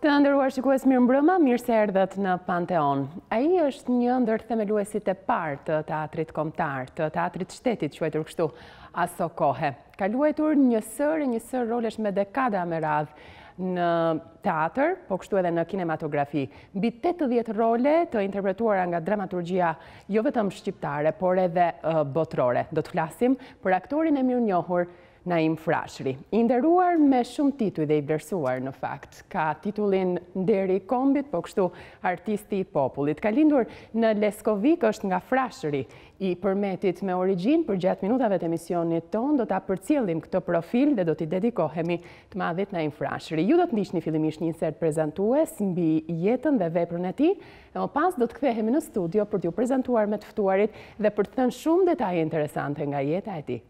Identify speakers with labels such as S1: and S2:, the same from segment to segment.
S1: Të nderuar shikues, mirëmbrëma, mirë se erdhët në Panteon. Ai është një ndër themeluesit e parë të teatrit kombëtar, të teatrit shtetit, quajtur kështu aso kohe. Ka luajtur një sër rolesh me dekada me radhë në teatr, po kështu edhe në kinematografi. Mbi 80 role të interpretuara nga dramaturgjia jo vetëm shqiptare, por edhe botërore. Do të flasim për aktorin e mirënjohur Naim Frashëri, i nderuar me shumë tituj dhe i vlerësuar në fakt. Ka titullin Nderi i kombit, po kështu artisti i popullit. Ka lindur në Leskovik, është nga Frashëri i përmetit me origjinë. Për gjatë minutave të emisionit ton do ta përcjellim këtë profil dhe do t'i dedikohemi të madhit Naim Frashëri. Ju do të ndiqni fillimisht një insert prezantues mbi jetën dhe veprën e tij, e më pas do të kthehemi në studio për t'ju prezantuar me të ftuarit dhe për të thënë shumë detaje interesante nga jeta e tij.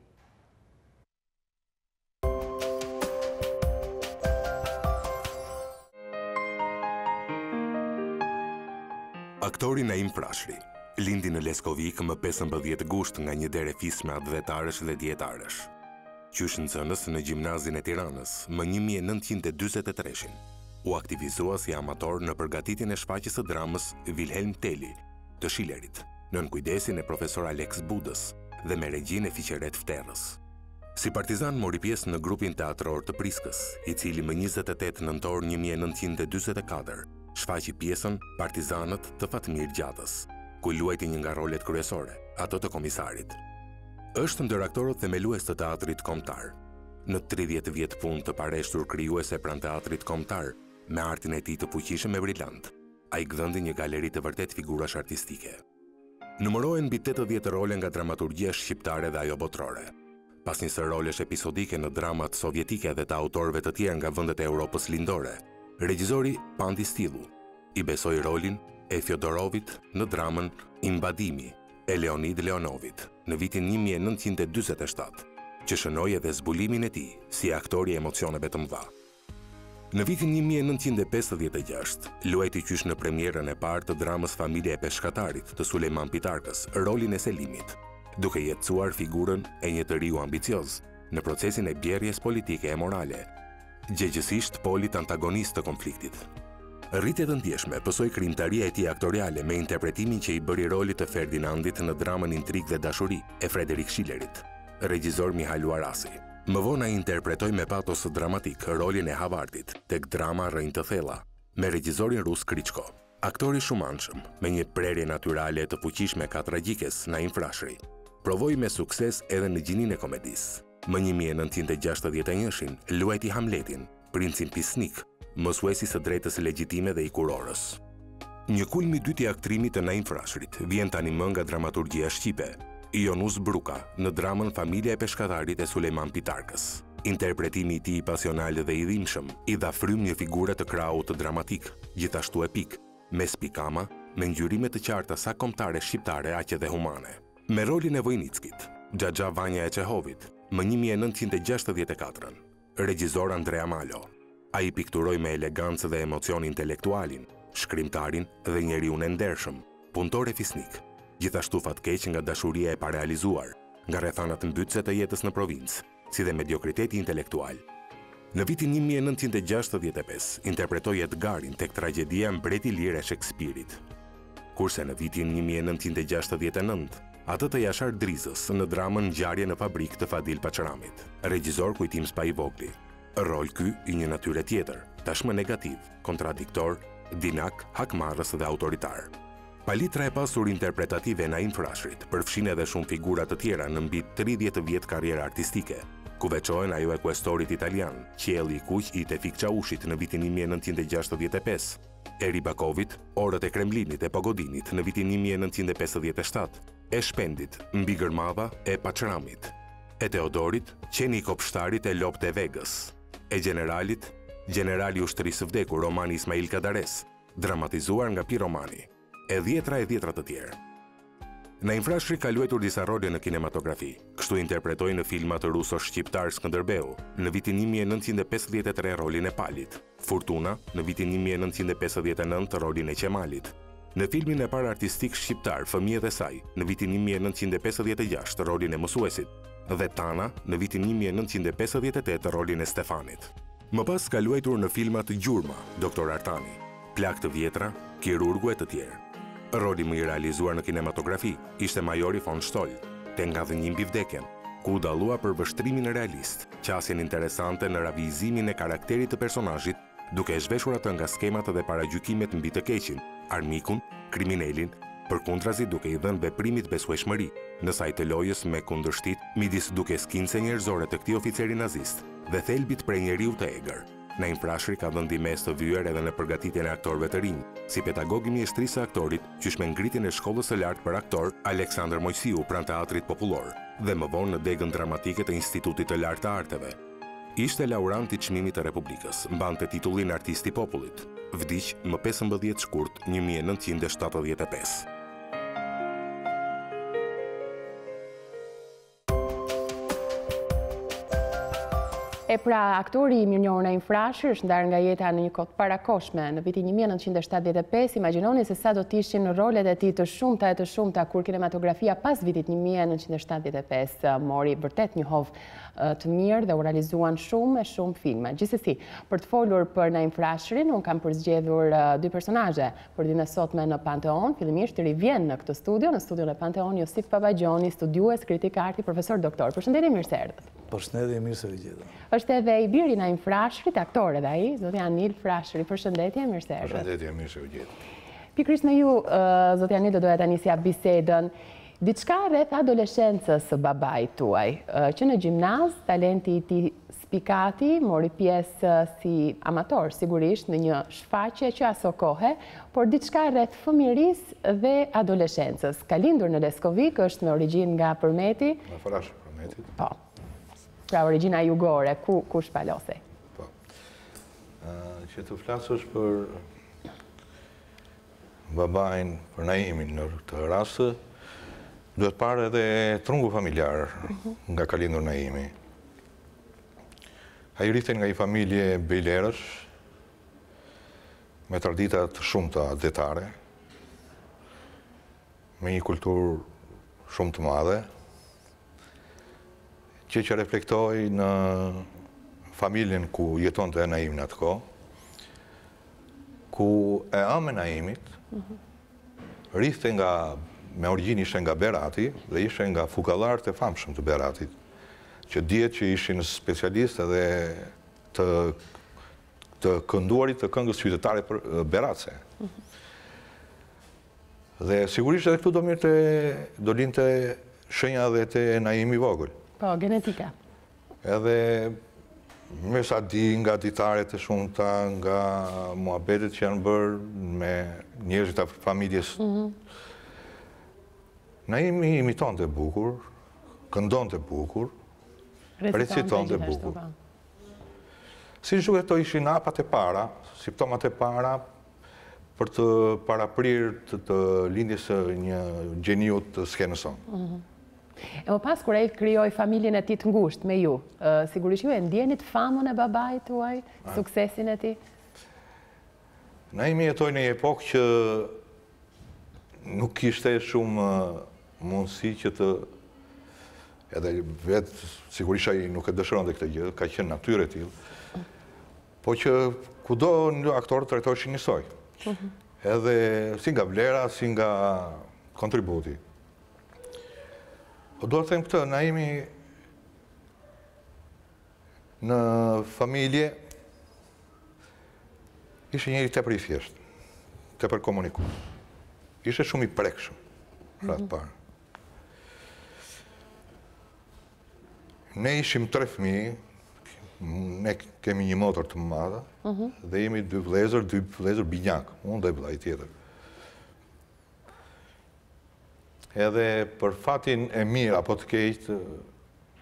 S2: Aktori Naim Frashëri lindi në Leskovik më 15 gusht nga një dere fisme adhvetarësh dhe djetarësh. Qysh nxënës në Gjimnazin e Tiranës më 1943-shin. U aktivizua si amator në përgatitjen e shfaqjes së dramës Wilhelm Telli të Schillerit, nën kujdesin e profesor Alex Budës dhe me regjinë e Fiqeret Fterrës. Si partizan mori pjesë në grupin teatror të Priskës, i cili më 28 nëntor 1944 shfaqi pjesën Partizanët të Fatmir Gjatës, ku luajti një nga rolet kryesore, ato të komisarit. Është ndër aktorët themelues të teatrit kombëtar. Në 30 vjet punë të pareshtur krijuese pranë teatrit kombëtar, me artin e tij të fuqishëm e brillant, ai gdhëndi një galeri të vërtet figurash artistike. Numërohen mbi 80 role nga dramaturgjia shqiptare dhe ajo botërore. Pas një sër rolesh episodike në dramat sovjetike dhe të autorëve të tjerë nga vendet e Europës lindore, regjizori Pandi Stillu i besoi rolin e Fjodorovit në dramën Imbadimi e Leonid Leonovit në vitin 1947, që shënoi edhe zbulimin e tij si aktori i emocioneve të mëdha. Në vitin 1956, luajti qysh në premierën e parë të dramës Familja e Peshkatarit të Sulejman Pitarkës rolin e Selimit, duke jetësuar figurën e një të riu ambicioz në procesin e bjerjes politike e morale, gjegjësisht polit antagonist të konfliktit. Rritjet të ndjeshme pësoi krijimtaria e tij aktoriale me interpretimin që i bëri rolit të Ferdinandit në dramën Intrigë dhe dashuri e Frederik Schillerit, regjizor Mihail Arasi. Më vonë ai interpretoi me patos dramatik rolin e Havardit tek drama Rrënjë të thella, me regjizorin rus Kriçko. Aktori shumanshëm, me një prerje natyrale të fuqishme ka tragjikes Naim Frashëri, provoi me sukses edhe në gjininë e komedisë. Më 1961-shin luajti Hamletin, princin Pisnik, mësuesi së drejtës legjitime dhe i kurorës. Një kulm i dytë i aktrimit të Naim Frashërit vjen tani më nga dramaturgjia shqipe, Ionus Bruka në dramën Familja e Peshkatarit e Sulejman Pitarkës. Interpretimi i tij pasional dhe i dhimbshëm i dha frym një figure të krahut të dramatik, gjithashtu epik, me spikama, me ngjyrime të qarta sa kombëtare shqiptare aq edhe humane. Me rolin e Vojnickit, Xhaxha Vanja e Çehovit, më 1964, regjizor Andrea Malo. Ai pikturoi me elegancë dhe emocion intelektualin, shkrimtarin dhe njeriun e ndershëm, punëtor e fisnik, gjithashtu fatkeq nga dashuria e parealizuar, nga rrethanat mbytëse të jetës në provincë, si dhe mediokriteti intelektual. Në vitin 1965 interpretoi Edgarin tek tragjedia Mbreti i Lirë e Shakespeare-it. Kurse në vitin 1969 atë të Jashar Drizës në dramën Ngjarje në fabrikë të Fadil Paçramit, regjizor Kujtim Spajvogli. Rol ky i një natyre tjetër, tashmë negativ, kontradiktor, dinak, hakmarrës dhe autoritar. Palitra e pasur interpretative e Naim Frashërit përfshin edhe shumë figura të tjera në mbi 30 vjet karrierë artistike, ku veçohen ajo e kuestorit italian, Qielli i kuq i Tevfik Çaushit në vitin 1965, e Ribakovit, Orët e Kremlinit e Pogodinit në vitin 1957, e Shpendit, Mbi Gërmava e Paçramit, e Teodorit, Qeni i Kopshtarit e Lopët e Vegës, e Generalit, Generali i Ushtrisë së Vdekur romani Ismail Kadares, dramatizuar nga Piromani, e dhjetra të tjerë. Naim Frashëri ka luajtur disa role në kinematografi, kështu interpretoi në filmat ruso-shqiptar Skënderbeu në vitin 1953 rolin e Palit, Fortuna në vitin 1959 rolin e Qemalit, në filmin e parë artistik shqiptar Fëmijët e saj në vitin 1956 rolin e mësuesit dhe Tana në vitin 1958 rolin e Stefanit. Më pas ka luajtur në filmat Gjurma, Doktor Artani, Plak të vjetra, Kirurgu e të tjerë. Roli më i realizuar në kinematografi ishte Majori von Stoll, te nga dhe një mbi vdekjen, ku u dallua për vështrimin realist, qasjen interesante në ravizimin e karakterit të personazhit, duke e zhveshur atë nga skemat dhe paragjykimet mbi të keqin, armikun, kriminelin, përkundrazi duke i dhënë veprimit besueshmëri, në saj të lojës me kundërshtit midis duke skinse njerëzore të këtij oficeri nazist dhe thelbit prej njeriu të egër. Naim Frashëri ka dhënë ndihmës të vyer edhe në përgatitjen e aktorëve të rinj, si pedagog i mjeshtrisë së aktorit, qysh me ngritjen e shkollës së lartë për aktor Aleksandër Mojsiu pranë teatrit popullor, dhe më vonë në degën dramatike të Institutit të Lartë të Arteve. Ishte laurant i çmimit të Republikës, mbante titullin Artisti i Popullit. Vdiq më 15 shkurt 1975.
S1: E pra, aktori i mirënjohur Naim Frashëri është ndarë nga jeta në një kohë parakoshme. Në vitin 1975, imagjinoni se sa do të ishin rolet e tij të shumta kur kinematografia pas vitit 1975 mori vërtet një hovë të mirë dhe u realizuan shumë filma. Gjithsesi, për të folur për Naim Frashërin, unë kam përzgjedhur dy personazhe për ditën e sotme në Panteon. Fillimisht rivjen në këtë studio, në studion e Panteon, Josif Babagjoni, studiues, kritik arti, profesor doktor. Përshëndetje, mirë se erdhët.
S3: Përshëndetje, mirë se u gjeta.
S1: Është edhe i biri Naim Frashërit, aktor edhe ai, zotja Anil Frashëri. Përshëndetje, mirë se erdhët.
S3: Përshëndetje, mirë se u gjeta.
S1: Pikërisht me ju, zotja Anil, do doja ta nisja bisedën. Diçka rreth adoleshencës së babait tuaj, që në gjimnaz talenti i tij spikati mori pjesë si amator, sigurisht në një shfaqje që aso kohe, por diçka rreth fëmijërisë dhe adoleshencës. Ka lindur në Leskovik, është me origjinë nga Përmeti.
S3: Në Frashë Përmetit.
S1: Po. Pra origjina jugore, ku shpalosej?
S3: Po. Që të flasësh për babain, për Naimin në këtë rastë, duhet parë edhe trungu familjar nga ka lindur Naimi. Ai rriten nga një familje bejlerësh, me tradita të shumta detare, me një kulturë shumë të madhe, që reflektoi në familjen ku jetonte Naimi në atë kohë, ku e ame Naimit rriste me origjinë ishte nga Berati dhe ishte nga fukallarët e famshëm të Beratit, që dihet që ishin specialistë edhe të kënduarit të këngës qytetare për beratse. Dhe sigurisht edhe këtu do linte shenja dhe te Naimi vogël.
S1: Po, genetika.
S3: Edhe me sa di nga ditaret e shumta, nga muhabetet që janë bërë me njerëzit e familjes. Naimi imitonte bukur, këndonte bukur, recitonte bukur. Si shuhet to ishin apat e para, simptomat e para për të paraprirë të lindjes së një gjeniu të skenës sonë.
S1: E më pas, kur ai krijoi familjen e tij të ngushtë me ju, sigurisht ju e ndjenit famën e babait tuaj, suksesin e tij?
S3: Naimi jetoi në një epokë që nuk kishte shumë mundësi që të edhe vetë, sigurisht ai nuk e dëshironte këtë gjë, ka qenë natyrë e tillë, po që kudo një aktor trajtoheshin njësoj. Edhe si nga vlera, si nga kontributi. Po do të them këtë, Naimi në familje ishte njëri tepër i thjeshtë, tepër komunikues. Ishte shumë i prekshëm, ratë parë. Ne ishim 3 fëmijë, ne kemi një motor të madhe, dhe jemi 2 vëllezër binjak, unë dhe vëllai tjetër. Edhe për fatin e mirë apo të keq,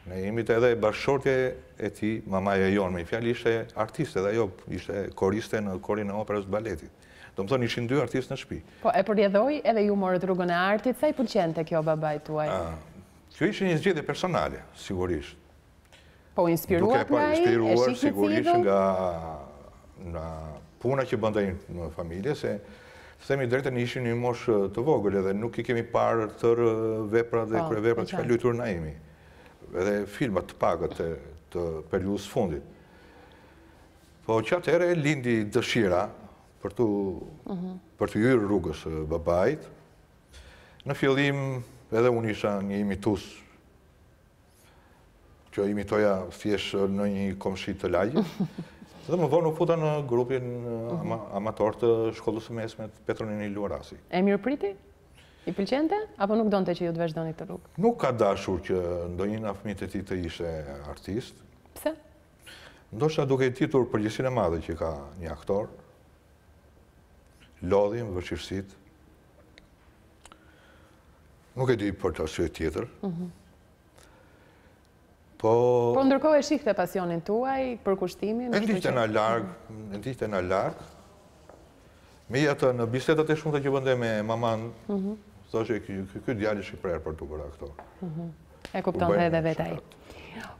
S3: ne jemi edhe bashkëshortja e tij, mamaja jonë, me fjalë ishte artiste dhe ajo ishte koriste në korin e operës baletit. Do më thonë ishin 2 artistë në shtëpi.
S1: Po, e përjedhoi edhe ju morët rrugën e artit, sa i pëlqente kjo babait tuaj?
S3: Kjo ishte një zgjedhje personale, sigurisht.
S1: Po, inspiruar nga ai, e shihni si
S3: sigurisht nga puna që bënte në familje, se themi drejtën ishin një moshë të vogël edhe nuk i kemi parë tërë veprat dhe kryeveprat që ka luajtur Naimi. Edhe filmat të pagët të periudhës fundit. Po që atëherë lindi dëshira për të hyrë rrugës babait. Në fillim edhe unë isha një imitus që imitoja thjesht në një komshi të lagjit. Dhe më vonë u futa në grupin amator të shkollës së mesme të Petronini Luarasi.
S1: E mirë priti? I pëlqente? Apo nuk donte që ju të vazhdoni të rrugë?
S3: Nuk ka dashur që ndonjë nga fëmijët e tij të ishte artist.
S1: Pse?
S3: Ndoshta duke i ditur përgjegjësinë e madhe që ka një aktor, lodhin, vështirësitë. Nuk e di për të arsye tjetër. Po
S1: ndërkohë e shihte pasionin tuaj, përkushtimin?
S3: E ndihte na larg. Megjithatë në bisedat e shumta që bënte me maman, thoshte ky djalë është i prerë për të bërë aktor.
S1: E kuptonte edhe vetë ai.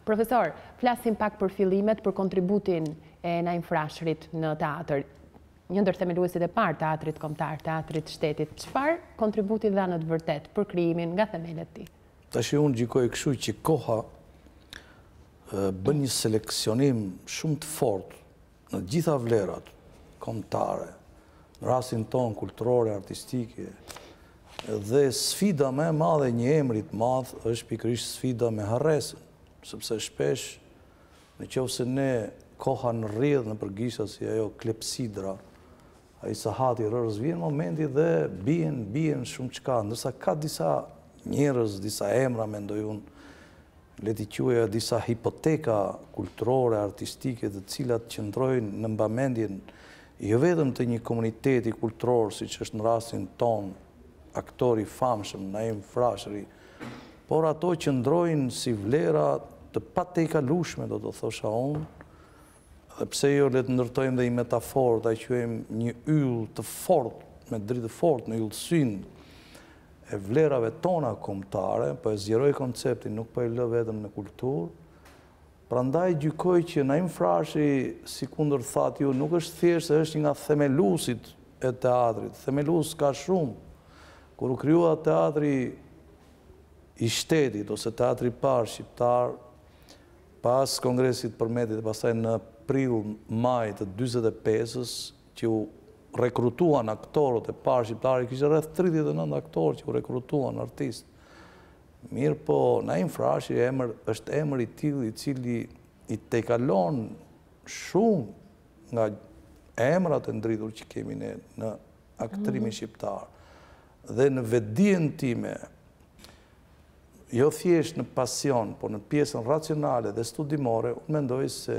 S1: Profesor, flasim pak për fillimet, për kontributin e Naim Frashërit në teatr. Një ndër themeluesit e parë teatrit kombëtar, teatrit shtetit. Çfarë kontributi dha në të vërtetë për krijimin nga themelet e tij?
S4: Tash unë gjykoj kështu që koha bën një seleksionim shumë të fortë në gjitha vlerat kombëtare, në rastin ton kulturore, artistike, dhe sfida më e madhe një emri të madh është pikërisht sfida me harresën, sepse shpesh nëse ne koha në rrjedh në përgjigje si ajo klepsidra, ai sahati rrës vjen momenti dhe bien shumë çka, ndërsa ka disa njerëz, disa emra mendoj unë, le t'i quaja disa hipoteka kulturore, artistike, të cilat qëndrojnë në mbamendjen jo vetëm të një komuniteti kulturor, siç është në rastin ton, aktori famshëm Naim Frashëri, por ato qëndrojnë si vlera të patejkalueshme, do të thosha unë, dhe pse jo le të ndërtojmë dhe i metaforë, ta quajmë një yll të fortë, me dritë të fortë në yllësin e vlerave tona kombëtare, po e zgjeroj konceptin, nuk po e lë vetëm në kulturë. Prandaj gjykoj që Naim Frashi, sikundër thatë ju, nuk është thjesht se është një nga themeluesit e teatrit. Themelues ka shumë. Kur u krijua teatri i shtetit ose teatri i parë shqiptar, pas Kongresit Përmetit dhe pastaj në prill-maj të 45-s, që u rekrutuan aktorët e parë shqiptarë, kishte rreth 39 aktorë që u rekrutuan artistë. Mirë po, Naim Frashi është emër i tillë i cili i tejkalon shumë nga emrat e ndritur që kemi ne në aktrimin shqiptar. Dhe në vetdijen time, jo thjesht në pasion, por në pjesën racionale dhe studimore, unë mendoj se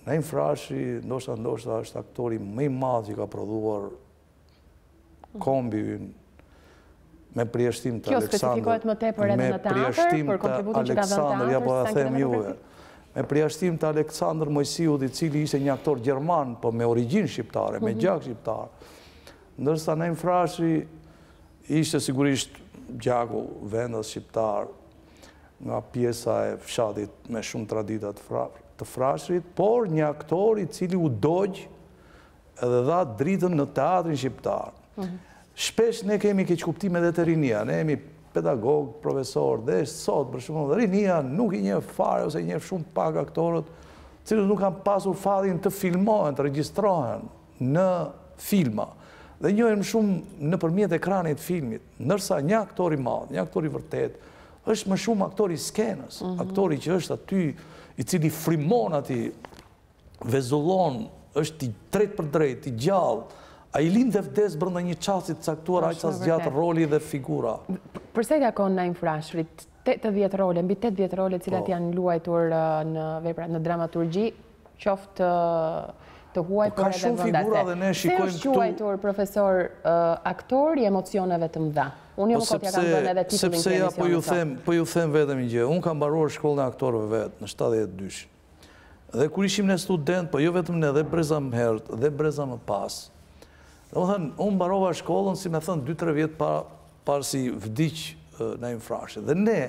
S4: Naim Frashi ndoshta është aktori më i madh që ka prodhuar kombi ynë, me përjashtim të Aleksandër. Kjo
S1: specifikohet më tepër edhe në teatr, për kontributin që ka dhënë teatri,
S4: ja po ta them juve. Me përjashtim të Aleksandër Mojsiut, i cili ishte një aktor gjerman, po me origjinë shqiptare, me gjak shqiptar. Ndërsa Naim Frashi ishte sigurisht gjaku vendas shqiptar nga pjesa e fshatit me shumë tradita të Frashërit, por një aktor i cili u dogj edhe dha dritën në teatrin shqiptar. Shpesh ne kemi keq kuptime edhe të rinia, ne jemi pedagog, profesor, dhe sot, për shembull, rinia nuk i njeh fare ose i njeh shumë pak aktorët, cilët nuk kanë pasur fatin të filmohen, të regjistrohen në filma, dhe njohin shumë nëpërmjet ekranit të filmit, ndërsa një aktor i madh, një aktor i vërtet, është më shumë aktor i skenës, aktori që është aty, i cili frymon aty, vezullon, është i drejt për drejt, i gjallë, a i lind dhe vdes brenda një çasti të caktuar, aq sa zgjat roli dhe figura.
S1: Përse ka kon Naim Frashërit 80 role, mbi 80 role cilat janë luajtur në dramaturgji, qoftë të huaj por edhe vendase. Se është quajtur profesor aktor i emocioneve të mëdha. Unë jo kopja kam dhënë edhe titullin e emisionit.
S4: Po ju them vetëm një gjë, unë kam mbaruar shkollën e aktorëve vet në 72. Dhe kur ishim ne student, po jo vetëm ne, dhe breza më herët, dhe breza më pas. Unë mbarova shkollën, si me thënë, 2-3 vjetë parë si vdiq Naim Frashi. Dhe ne,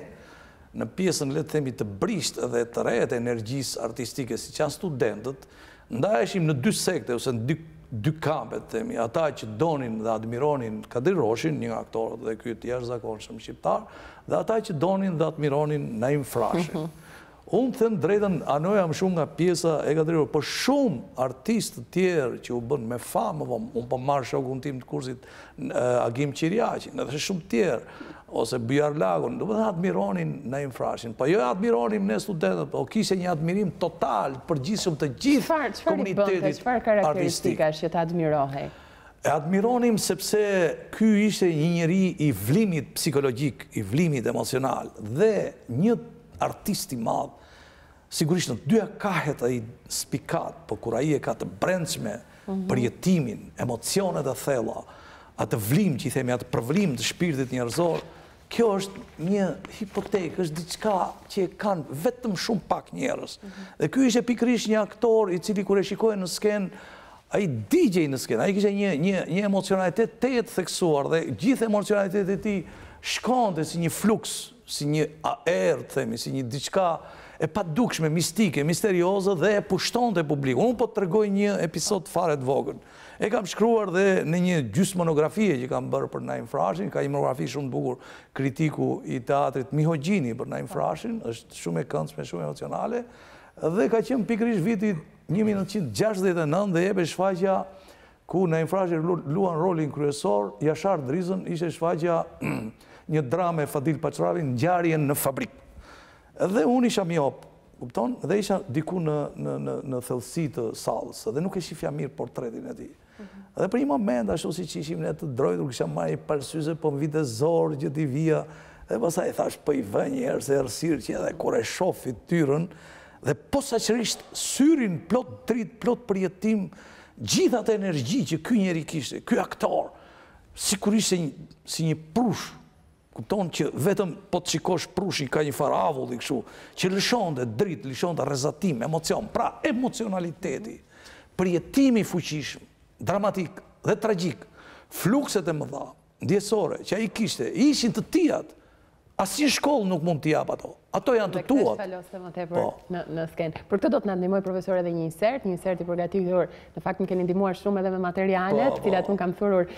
S4: në pjesën, le të themi, të brisht dhe të rejet e energjisë artistike, si që janë studentët, ndajeshim në 2 sekte, ose në 2 kampe, të themi, ata që donin dhe admironin Kadir Roshin, një nga aktorët dhe këtë jashtëzakonshëm shqiptar, dhe ata që donin dhe admironin Naim Frashi. Unë them drejtën, anoja më shumë nga pjesa e Kadriorut, por shumë artistë të tjerë që u bën me famë, unë po marrë shokun tim të kursit Agim Qiriaqin, edhe shumë tjerë, ose Byar Lagun, do të admironin Naim Frashin, po jo admironim ne studentët, po kishte një admirim total përgjithshëm të gjithë komunitetit
S1: çfarë karakteristikash që të admirohej?
S4: E admironim sepse ky ishte një njeri i vlimit psikologjik, i vlimit emocional, dhe një artist i madh. Sigurisht në dyja kahet ai spikat, po kur ai e ka të brendshme përjetimin, emocionet e thella, atë vlim që i themi, atë përvlim të shpirtit njerëzor, kjo është një hipotekë, është diçka që e kanë vetëm shumë pak njerëz. Dhe ky ishte pikërisht një aktor i cili kur e shikoi në skenë, ai digjej në skenë, ai kishte një emocionalitet të theksuar dhe gjithë emocionaliteti i tij shkonte si një fluks, si një aer, themi, si një diçka e padukshme, mistike, misterioze dhe e pushtonte publikun. Unë po të tregoj një episod fare të vogël. E kam shkruar dhe në një gjysmë monografie që kam bërë për Naim Frashin, ka një monografi shumë të bukur, kritiku i teatrit Mihogjini për Naim Frashin, është shumë e këndshme, shumë emocionale, dhe ka qenë pikërisht viti 1969 dhe jep e shfaqja ku Naim Frashi luan rolin kryesor, Jashar Drizën ishte shfaqja një dramë e Fadil Paçravin, Ngjarjen në fabrik. Dhe unë isha mjop, kupton, dhe isha diku në thellësi të sallës, dhe nuk e shifja mirë portretin e tij. Dhe për një moment, ashtu si që ishim ne të drojtur, kisha marrë parasysh po më vite zor që t'i vija, dhe pastaj thash po i vë një herë se errësirë që edhe kur e shoh fytyrën, dhe posaçërisht syrin plot drit, plot përjetim, gjithë atë energji që ky njeri kishte, ky aktor, sigurisht si një prush, kupton që vetëm po të shikosh prushin ka një farë avulli kështu, që lëshonte dritë, lëshonte rrezatim, emocion, pra emocionaliteti, përjetimi i fuqishëm, dramatik dhe tragjik, flukset e mëdha, ndjesore, që ai kishte, ishin të tijat, asnjë shkollë nuk mund t'i jap ato. Ato janë të tuat.
S1: Dhe më tepër në skenë. Për këtë do të na ndihmoj profesor edhe një insert i përgatitur, në fakt më keni ndihmuar shumë edhe me materialet, cilat unë kam thurur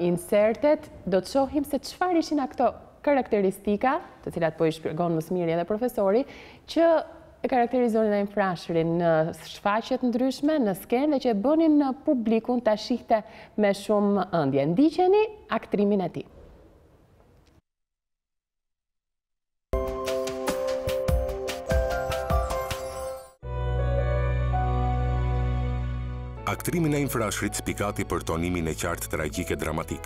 S1: insertet, do të shohim se çfarë ishin ato karakteristika, të cilat po i shpjegon më së miri edhe profesori, që e karakterizonin Naim Frashin në shfaqjet ndryshme, në skenë, dhe që e bënin publikun ta shihte me shumë ëndje. Ndiqeni aktrimin e tij.
S2: Aktrimi Naim Frashit spikati për tonimin e qartë tragjik e dramatik,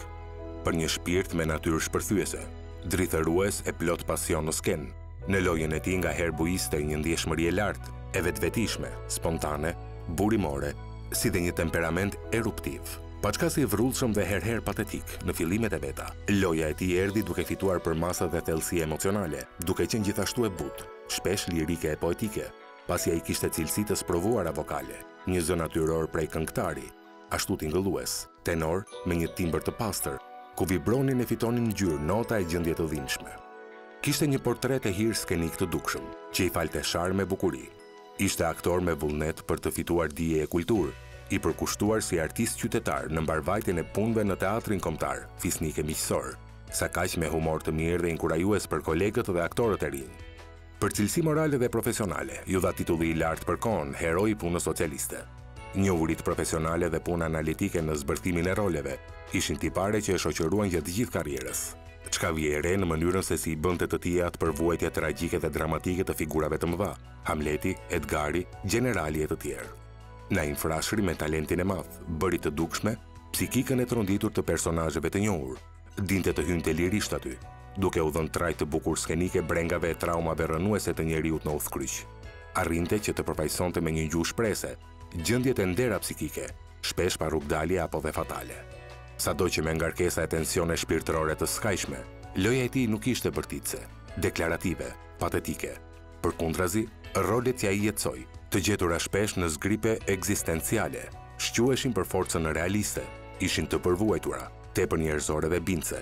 S2: për një shpirt me natyrë shpërthyese, drithërues e plot pasion në skenë, në lojën e tij nga herë buiste një ndjeshmëri e lartë, e vetvetishme, spontane, burimore, si dhe një temperament eruptiv. Paçkasi i vrullshëm dhe herher patetik në fillimet e veta, loja e tij erdhi duke fituar përmasa dhe thellësi emocionale, duke qenë gjithashtu e butë, shpesh lirike e poetike, pasi ai kishte cilësitë të sprovuara vokale, një zë natyror prej këngëtari, ashtu tingëllues, tenor me një timbër të pastër, ku vibronin e fitonin ngjyrë, nota e gjendje të dhimbshme. Kishte një portret e hir skenik të dukshëm, që i falte sharm e bukuri. Ishte aktor me vullnet për të fituar dije e kulturë, i përkushtuar si artist qytetar në mbarvajtjen e punëve në teatrin kombëtar, fisnik e miqësor, sa kaq me humor të mirë dhe inkurajues për kolegët dhe aktorët e rinj. Për cilësi morale dhe profesionale, ju dha titulli i lartë për kohën, heroi i punës socialiste. Njohurit profesionale dhe puna analitike në zbërthimin e roleve ishin tipare që e shoqëruan gjatë gjithë karrierës. Çka vije e re në mënyrën se si i bënte të tija të përvuajtje tragjike dhe dramatike të figurave të mëdha, Hamleti, Edgari, Generali e të tjerë. Naim Frashri me talentin e madh, bëri të dukshme, psikikën e tronditur të personazheve të njohur, dinte të hynte lirisht aty, duke u dhënë trajt të bukur skenike brengave e traumave rënuese të njeriut në udhkryq. Arrinte që të përfaqësonte me një gjuhë shprese gjendjet e ndera psikike, shpesh pa rrugdalje apo dhe fatale. Sado që me ngarkesa e tensione shpirtërore të skajshme, loja e tij nuk ishte bërtitse, deklarative, patetike. Përkundrazi, rolet që ai jetësoi, të gjetura shpesh në zgripe ekzistenciale, shquheshin për forcën realiste, ishin të përvuajtura, tepër njerëzore dhe bindse.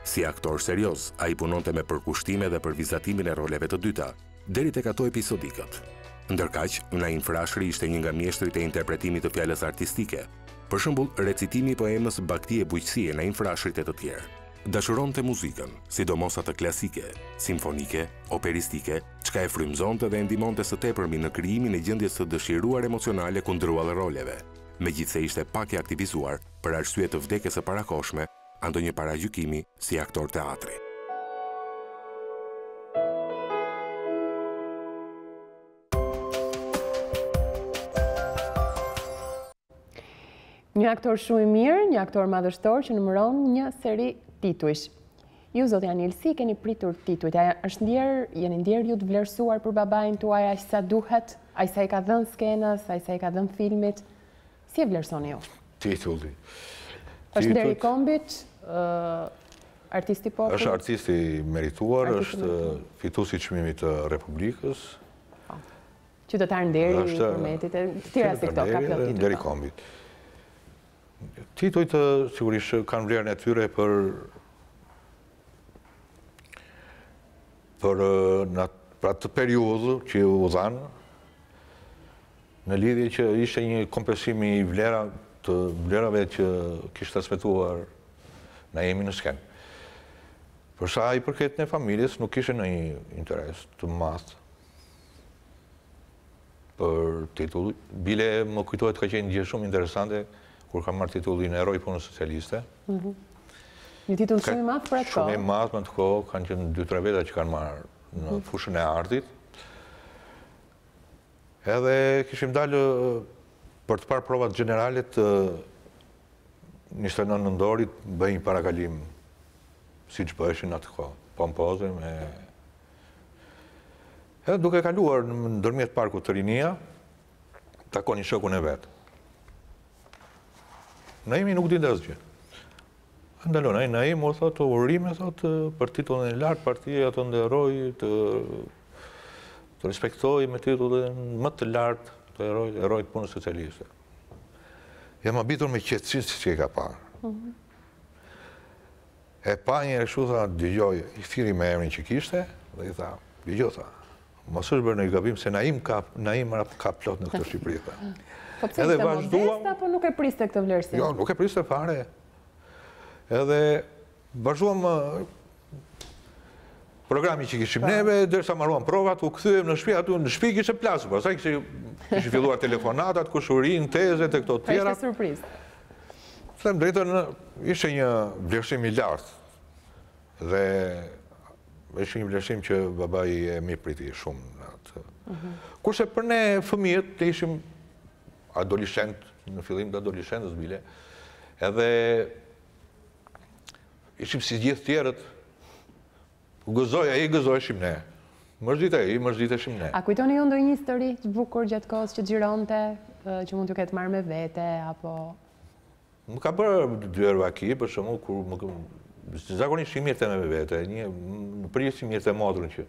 S2: Si aktor serioz, ai punonte me përkushtime dhe për vizatimin e roleve të dyta, deri tek ato episodikët. Ndërkaq, Naim Frashri ishte një nga mjeshtrit e interpretimit të fjalës artistike, për shembull recitimi i poemës Bakti e bujqësie Naim Frashrit e të tjerë. Dashuronte muzikën, sidomos atë klasike, simfonike, operistike, çka e frymëzonte dhe e ndihmonte së tepërmi në krijimin e gjendjes së dëshiruar emocionale kundër roleve, megjithse ishte pak e aktivizuar për arsye të vdekjes së parakohshme, ndonjë paragjykimi si aktor teatri.
S1: Një aktor shumë i mirë, një aktor madhështor që numëron një seri titujsh. Ju, zotja Nilsi, keni pritur titujt. Jeni ndjerë ju të vlerësuar për babain tuaj aq sa duhet, aq sa i ka dhënë skenës, aq sa i ka dhënë filmit. Si e vlerësoni ju?
S3: Titulli.
S1: Është deri kombit, artisti popull?
S3: Është artisti merituar, është fituesi i çmimit të Republikës.
S1: Qytetar nderi i përmetit e tjera si këto, ka plot titull.
S3: Deri kombit. Titujt sigurisht kanë vlerën e tyre për atë periudhë që u dhanë, në lidhje që ishte një kompensim i vlerave që kishte transmetuar Naimi në skenë. Për sa i përket në familjes, nuk kishte ndonjë interes të madh për titull. Bile më kujtohet ka qenë gjë shumë interesante kur ka marrë titullin Heroi i Punës Socialiste.
S1: Një titull shumë i madh për atë kohë.
S3: Shumë i madh për atë kohë, kanë qenë 2-3 veta që kanë marrë në fushën e artit. Edhe kishim dalë për të parë provat generale të 29 nëndorit, bëjnë parakalim si që bëheshin atë kohë, pompoze me... Edhe duke kaluar në ndërmjet parku të Rinia, takoni shokun e vetë. Naimi nuk dinte asgjë. Ndalon, Naim u thotë urime për titullin e lartë, partia të nderoj, të respektoj me titullin më të lartë të herojt punës socialiste. Jam habitur me qetësi si që e ka parë. E pa një reshu, tha, dëgjoj, i thiri me emrin që kishte, dhe i tha, dëgjoj, tha, mos është bërë në i gabim, se Naim ka plot në këtë Shqipëri, tha.
S1: Po pse ishte modest, apo nuk e priste këtë vlerësim?
S3: Jo, nuk e priste fare. Edhe vazhduam programi që kishim neve, derisa marruam provat, u kthyem në shtëpi, aty në shtëpi kishte plasur, pastaj kishin filluar telefonatat, kushurin, tezet e këto të tjera.
S1: Ishte surprizë.
S3: Them drejtën, ishte një vlerësim i lartë. Dhe ishte një vlerësim që babai e mirëpriti shumë në atë. Kurse për ne fëmijët të ishim adoleshent, në fillim të adoleshentës bile, edhe ishim si gjithë tjerët, i gëzojshim ne. Mërziteshim ne.
S1: A kujtoni ju ndonjë histori të bukur gjatë kohës që xhironte, që mund t'ju ketë marrë me vete, apo...
S3: Më ka bërë dy vaki, për shembull, kur zakonisht i mirë të me vete, në përgjithësi i mirë të motrën që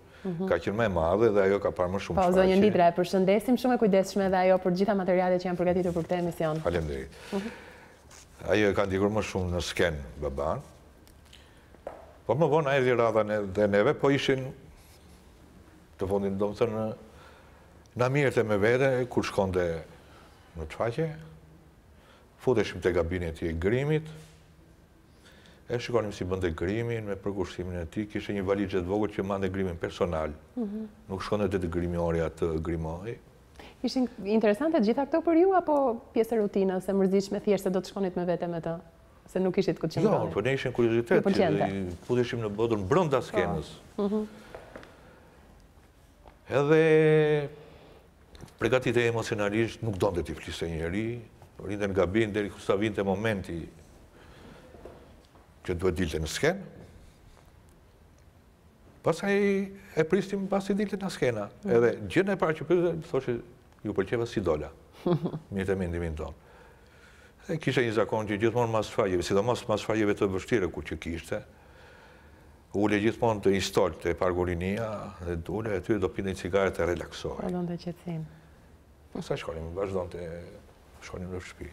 S3: ka qenë më e madhe dhe ajo ka parë më shumë
S1: shfaqje. Po, zonjë Nditra, e përshëndesim shumë e kujdesshme dhe ajo për gjitha materialet që janë përgatitur për këtë emision.
S3: Faleminderit. Ajo e ka ndjekur më shumë në skenë baban. Po më vonë erdhi radha dhe neve, po ishin të fundit, domethënë na mirë të me vete kur shkonte në shfaqje, futeshim te gabineti i grimit. E shikonim si bënte grimin, me përkushtimin e tij, kishte një valizhe të vogël që mande grimin personal. Nuk shkonte te grimorja të grimoj.
S1: Ishin interesante gjitha këto për ju, apo pjesë e rutinës, e mërzitshme thjesht se do të shkonit me vete me të? Se nuk ishit ku të qëndroni?
S3: Jo, për ne ishin kuriozitet, futeshim në botën brenda skenës. Edhe përgatitej emocionalisht, nuk donte t'i fliste njeri, rinte në gabin deri kur sa vinte momenti që duhet dilte në skenë. Pastaj e pristim pasi dilte në skena. Edhe gjën e parë që pyete, thoshte, ju pëlqeva si dola. Mirë të mendimin tonë. Dhe kishte një zakon që gjithmonë mas shfaqjeve, sidomos mas shfaqjeve të vështira ku që kishte, ule gjithmonë të instolt të pargurinia dhe ule e ty do pinte një cigare të relaksohej.
S1: Vazhdonte qetësim.
S3: Pastaj shkonim në shtëpi.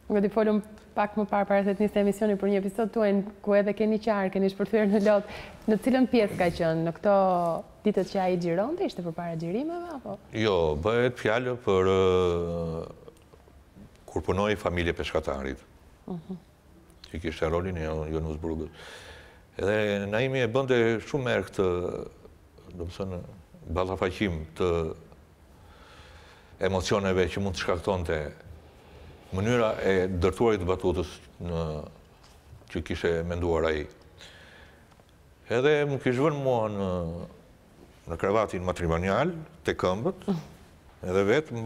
S1: Nga t'i folëm pak më parë para se të nisë emisioni për një episod tuaj ku edhe keni qarë, keni shpërthyer në lot, në cilën pjesë ka qenë? Në këto ditët që ai xhironte, ishte përpara xhirimeve apo?
S3: Jo, bëhet fjalë për kur punoi familje peshkatarit. që kishte rolin e Jonus Burgut. Edhe Naimi e bënte shumë herë këtë, do të thënë, ballafaqim të emocioneve që mund të shkaktonte mënyra e ndërtuarit të batutës që kishte menduar ai. Edhe më kishte vënë mua në krevatin matrimonial, te këmbët, edhe vetë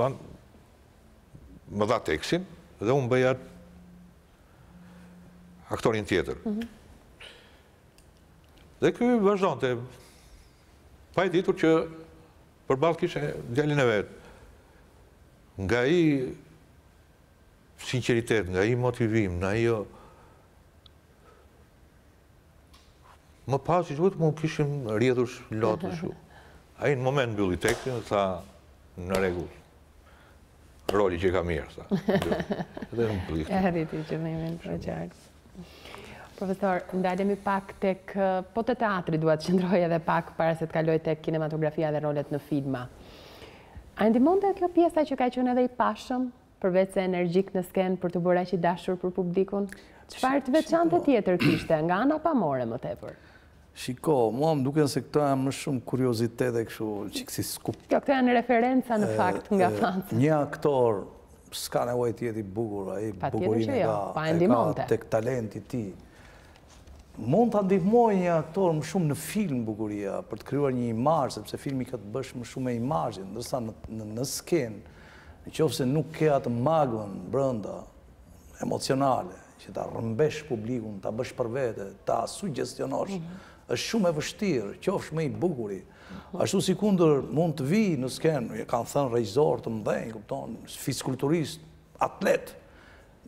S3: më dha tekstin, dhe unë bëja aktorin tjetër. Dhe ky vazhdonte, pa e ditur që përballë kishte djalin e vet. Nga ai sinqeritet, nga ai motivim, nga ajo më pas që duhet më kishim rrjedhur lotë shumë. Ai në moment mbylli tekstin dhe tha në rregull. Roli që ka mirë, tha. Dhe në plikë.
S1: E rriti që me imen për qartë. Profesor, ndalemi pak tek, po të teatri duhet qëndroj edhe pak para se të kaloj tek kinematografia dhe rolet në filma. A ndihmonte kjo pjesa që ka qenë edhe i pashëm, përveç se energjik në skenë për të bërë aq i dashur për publikun? Çfarë të veçantë tjetër kishte nga ana pamore më tepër?
S4: Shiko, mua më duken se këto janë më shumë kuriozitet e kështu, çik si skup.
S1: Këto janë referenca në fakt nga fansa.
S4: Një aktor s'ka nevojë të jetë i bukur, ai bukurinë ka tek talenti i tij. Mund ta ndihmojë një aktor më shumë në film bukuria për të krijuar një imazh, sepse filmi ka të bësh më shumë me imazhin, ndërsa në skenë, nëse nuk ke atë magën brenda emocionale, që ta rrëmbesh publikun, ta bësh për vete, ta suggestionosh, është shumë e vështirë, qofsh më i bukuri. Ashtu si kundër mund të vi në skenë, kanë thënë regjisor të mëdhenj, kupton, fizkulturist, atlet,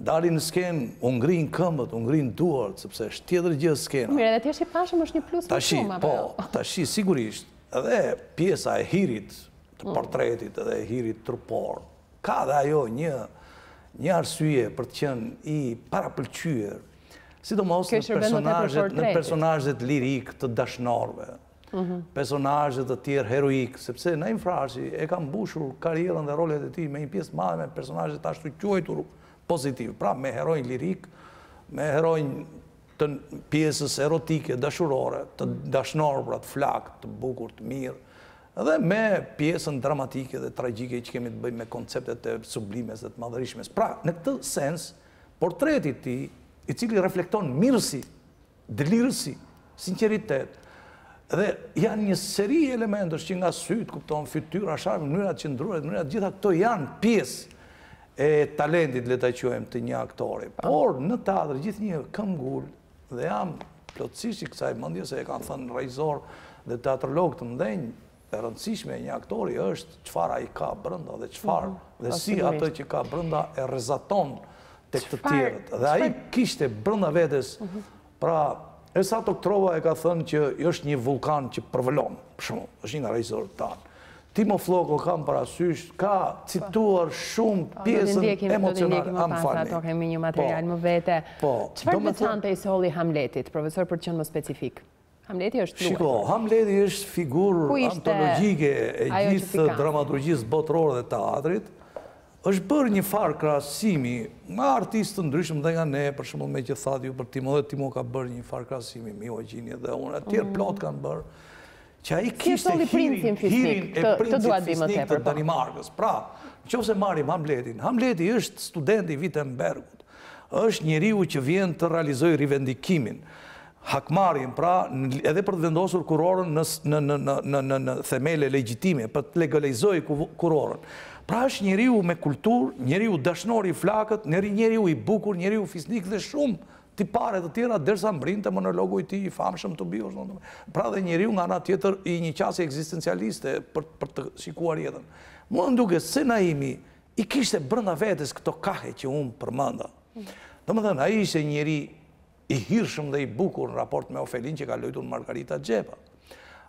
S4: dalin në skenë, u ngrin këmbët, u ngrin duart, sepse është tjetër gjë skenë.
S1: Mirë, edhe ti je i pashëm është një plus më shumë apo?
S4: Po, tashi sigurisht, edhe pjesa e hirit të portretit, edhe e hirit trupor, ka dhe ajo një arsye për të qenë i parapëlqyer, sidomos në personazhet lirik të dashnorëve, personazhet të tjerë heroik, sepse Naim Frashi e ka mbushur karrierën dhe rolet e tij me një pjesë madhe me personazhet ashtu quajtur pozitiv, pra me heronj lirik, me heronj të pjesës erotike, dashurore, të dashnor, pra të flak, të bukur, të mirë, edhe me pjesën dramatike dhe tragjike që kemi të bëjmë me konceptet e sublimes dhe të madhërishmes. Pra, në këtë sens, portreti ti, i cili reflekton mirësi, dëlirësi, sinqeritet, dhe janë një seri elementës që nga sytë, kupton, fytyra, sharmë, mënyrat qëndruar, mënyrat gjitha këto janë pjesë e talentit, le ta quajmë, të një aktori. Por në teatr gjithë një këmbgul, dhe jam plotësisht i kësaj mendje se e kanë thënë regjisor dhe teatrolog të mëdhenj, e rëndësishme e një aktori është çfarë ai ka brenda dhe çfarë dhe si atë që ka brenda e rrezaton tek të tjerët. Dhe ai kishte brenda vetes, pra Esa Toktrova e ka thënë që është një vulkan që përvolon, për shembull, është një nga regjizorët tanë. Timo Floko kam parasysh, ka cituar shumë pjesën emocionale.
S1: Do të ndjekim më pas, ato kemi një material më vete. Çfarë veçante i solli Hamletit, profesor, për të qenë më specifik? Hamleti është luajtur.
S4: Shiko, Hamleti është figurë antologjike e gjithë dramaturgjisë botërore dhe teatrit. Është bërë një farë krahasimi me artistë të ndryshëm dhe nga ne, për shembull me që thatë ju për Timo, dhe Timo ka bërë një farë krahasimi, Mio Gjini dhe unë, atjerë plot kanë bërë, që ai kishte hirin e princit fisnik të Danimarkës. Pra, nëse marrim Hamletin, Hamleti është student i Wittenbergut, është njeriu që vjen të realizojë rivendikimin, hakmarrjen, pra, edhe për të vendosur kurorën në themele legjitime, për të legalizojë kurorën. Pra është njeriu me kulturë, njeriu dashnor i flakët, njeriu i bukur, njeriu fisnik dhe shumë tipare të tjera, derisa mbrinte monologu i tij i famshëm të Bios. Pra dhe njeriu nga ana tjetër i një qasje ekzistencialiste për të shikuar jetën. Mua më duket se Naimi i kishte brenda vetes këto kahe që unë përmenda. Domethënë, ai ishte njeri i hirshëm dhe i bukur në raport me Ofelin që ka luajtur Margarita Xhepa.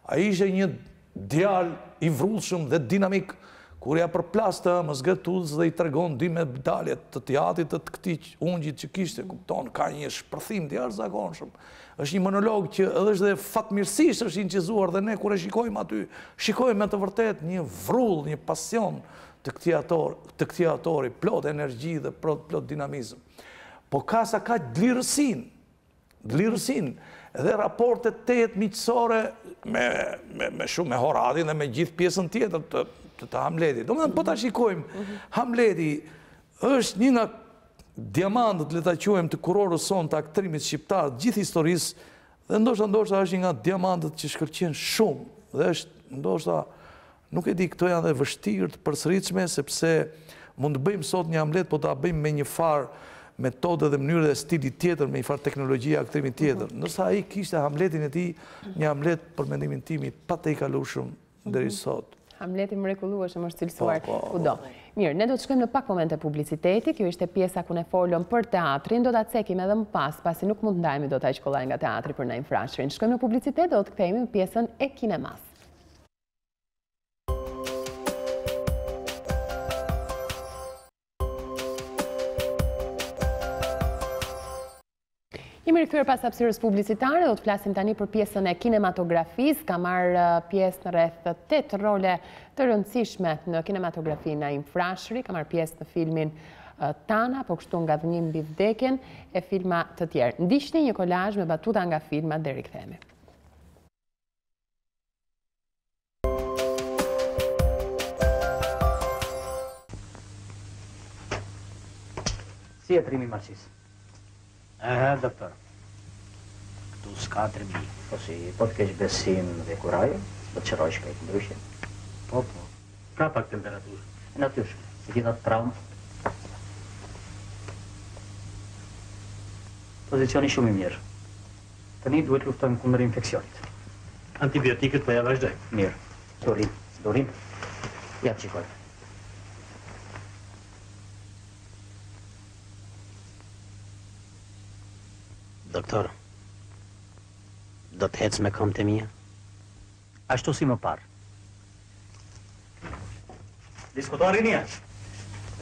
S4: Ai ishte një djalë i vrullshëm dhe dinamik. Kur ja përplas të Mëzgëtuz dhe i tregon dy medaljet të teatrit të këtij ungjit që kishte, kupton, ka një shpërthim të jashtëzakonshëm. Është një monolog që edhe është dhe fatmirësisht është incizuar dhe ne kur e shikojmë aty, shikojmë me të vërtet një vrull, një pasion të këtij autori, plot energji dhe plot dinamizëm. po ka sa ka dlirësin. Edhe raportet tejet miqësore me shumë me Horadin dhe me gjithë pjesën tjetër të Hamletit. Do më thënë, po ta shikojmë, Hamleti është një nga diamantët, le ta quajmë, të kurorës sonë të aktrimit shqiptar, gjithë historisë, dhe ndoshta është një nga diamantët që shkëlqen shumë, dhe është ndoshta, nuk e di, këto janë dhe vështirë të përsëritshme, sepse mund të bëjmë sot një Hamlet, po ta bëjmë me një farë metode dhe mënyrë dhe stili tjetër, me një farë teknologjia aktrimit tjetër. Nërsa ai kishte Hamletin e tij, një Hamlet për mendimin tim i pa të i kalueshëm deri sot.
S1: Hamleti mrekullueshëm është cilësuar kudo. Mirë, ne do të shkojmë në pak momente publiciteti, kjo ishte pjesa ku ne folëm për teatrin, do ta cekim edhe më pas, pasi nuk mund ndajemi do ta shkollaj nga teatri për Naim Frashërin. Shkojmë në publicitet, do të kthehemi në pjesën e kinemas. Jemi rikthyer pas hapësirës publicitare, do të flasim tani për pjesën e kinematografisë, ka marrë pjesë në rreth 8 role të rëndësishme në kinematografi Naim Frashëri, ka marrë pjesë në filmin Tana, po kështu nga Dhënim mbi vdekjen e filma të tjerë. Ndiqni një kolazh me batuta nga filmat dhe rikthehemi.
S5: Si e trimi marxis? Doktor. Këtu s'ka trimi. Po si, po të kesh besim dhe kuraj, do të qëroj shpejt ndryshe. Po. Ka pak temperaturë? Natyrshme, si gjithat traumë. Pozicioni shumë i mirë. Tani duhet luftojmë kundër infeksionit. Antibiotikët po ja vazhdoj. Mirë. Dorim. Ja të qikoj. Doktor, do të hecë me këmbët e mia? Ashtu si më parë. Diskutori një.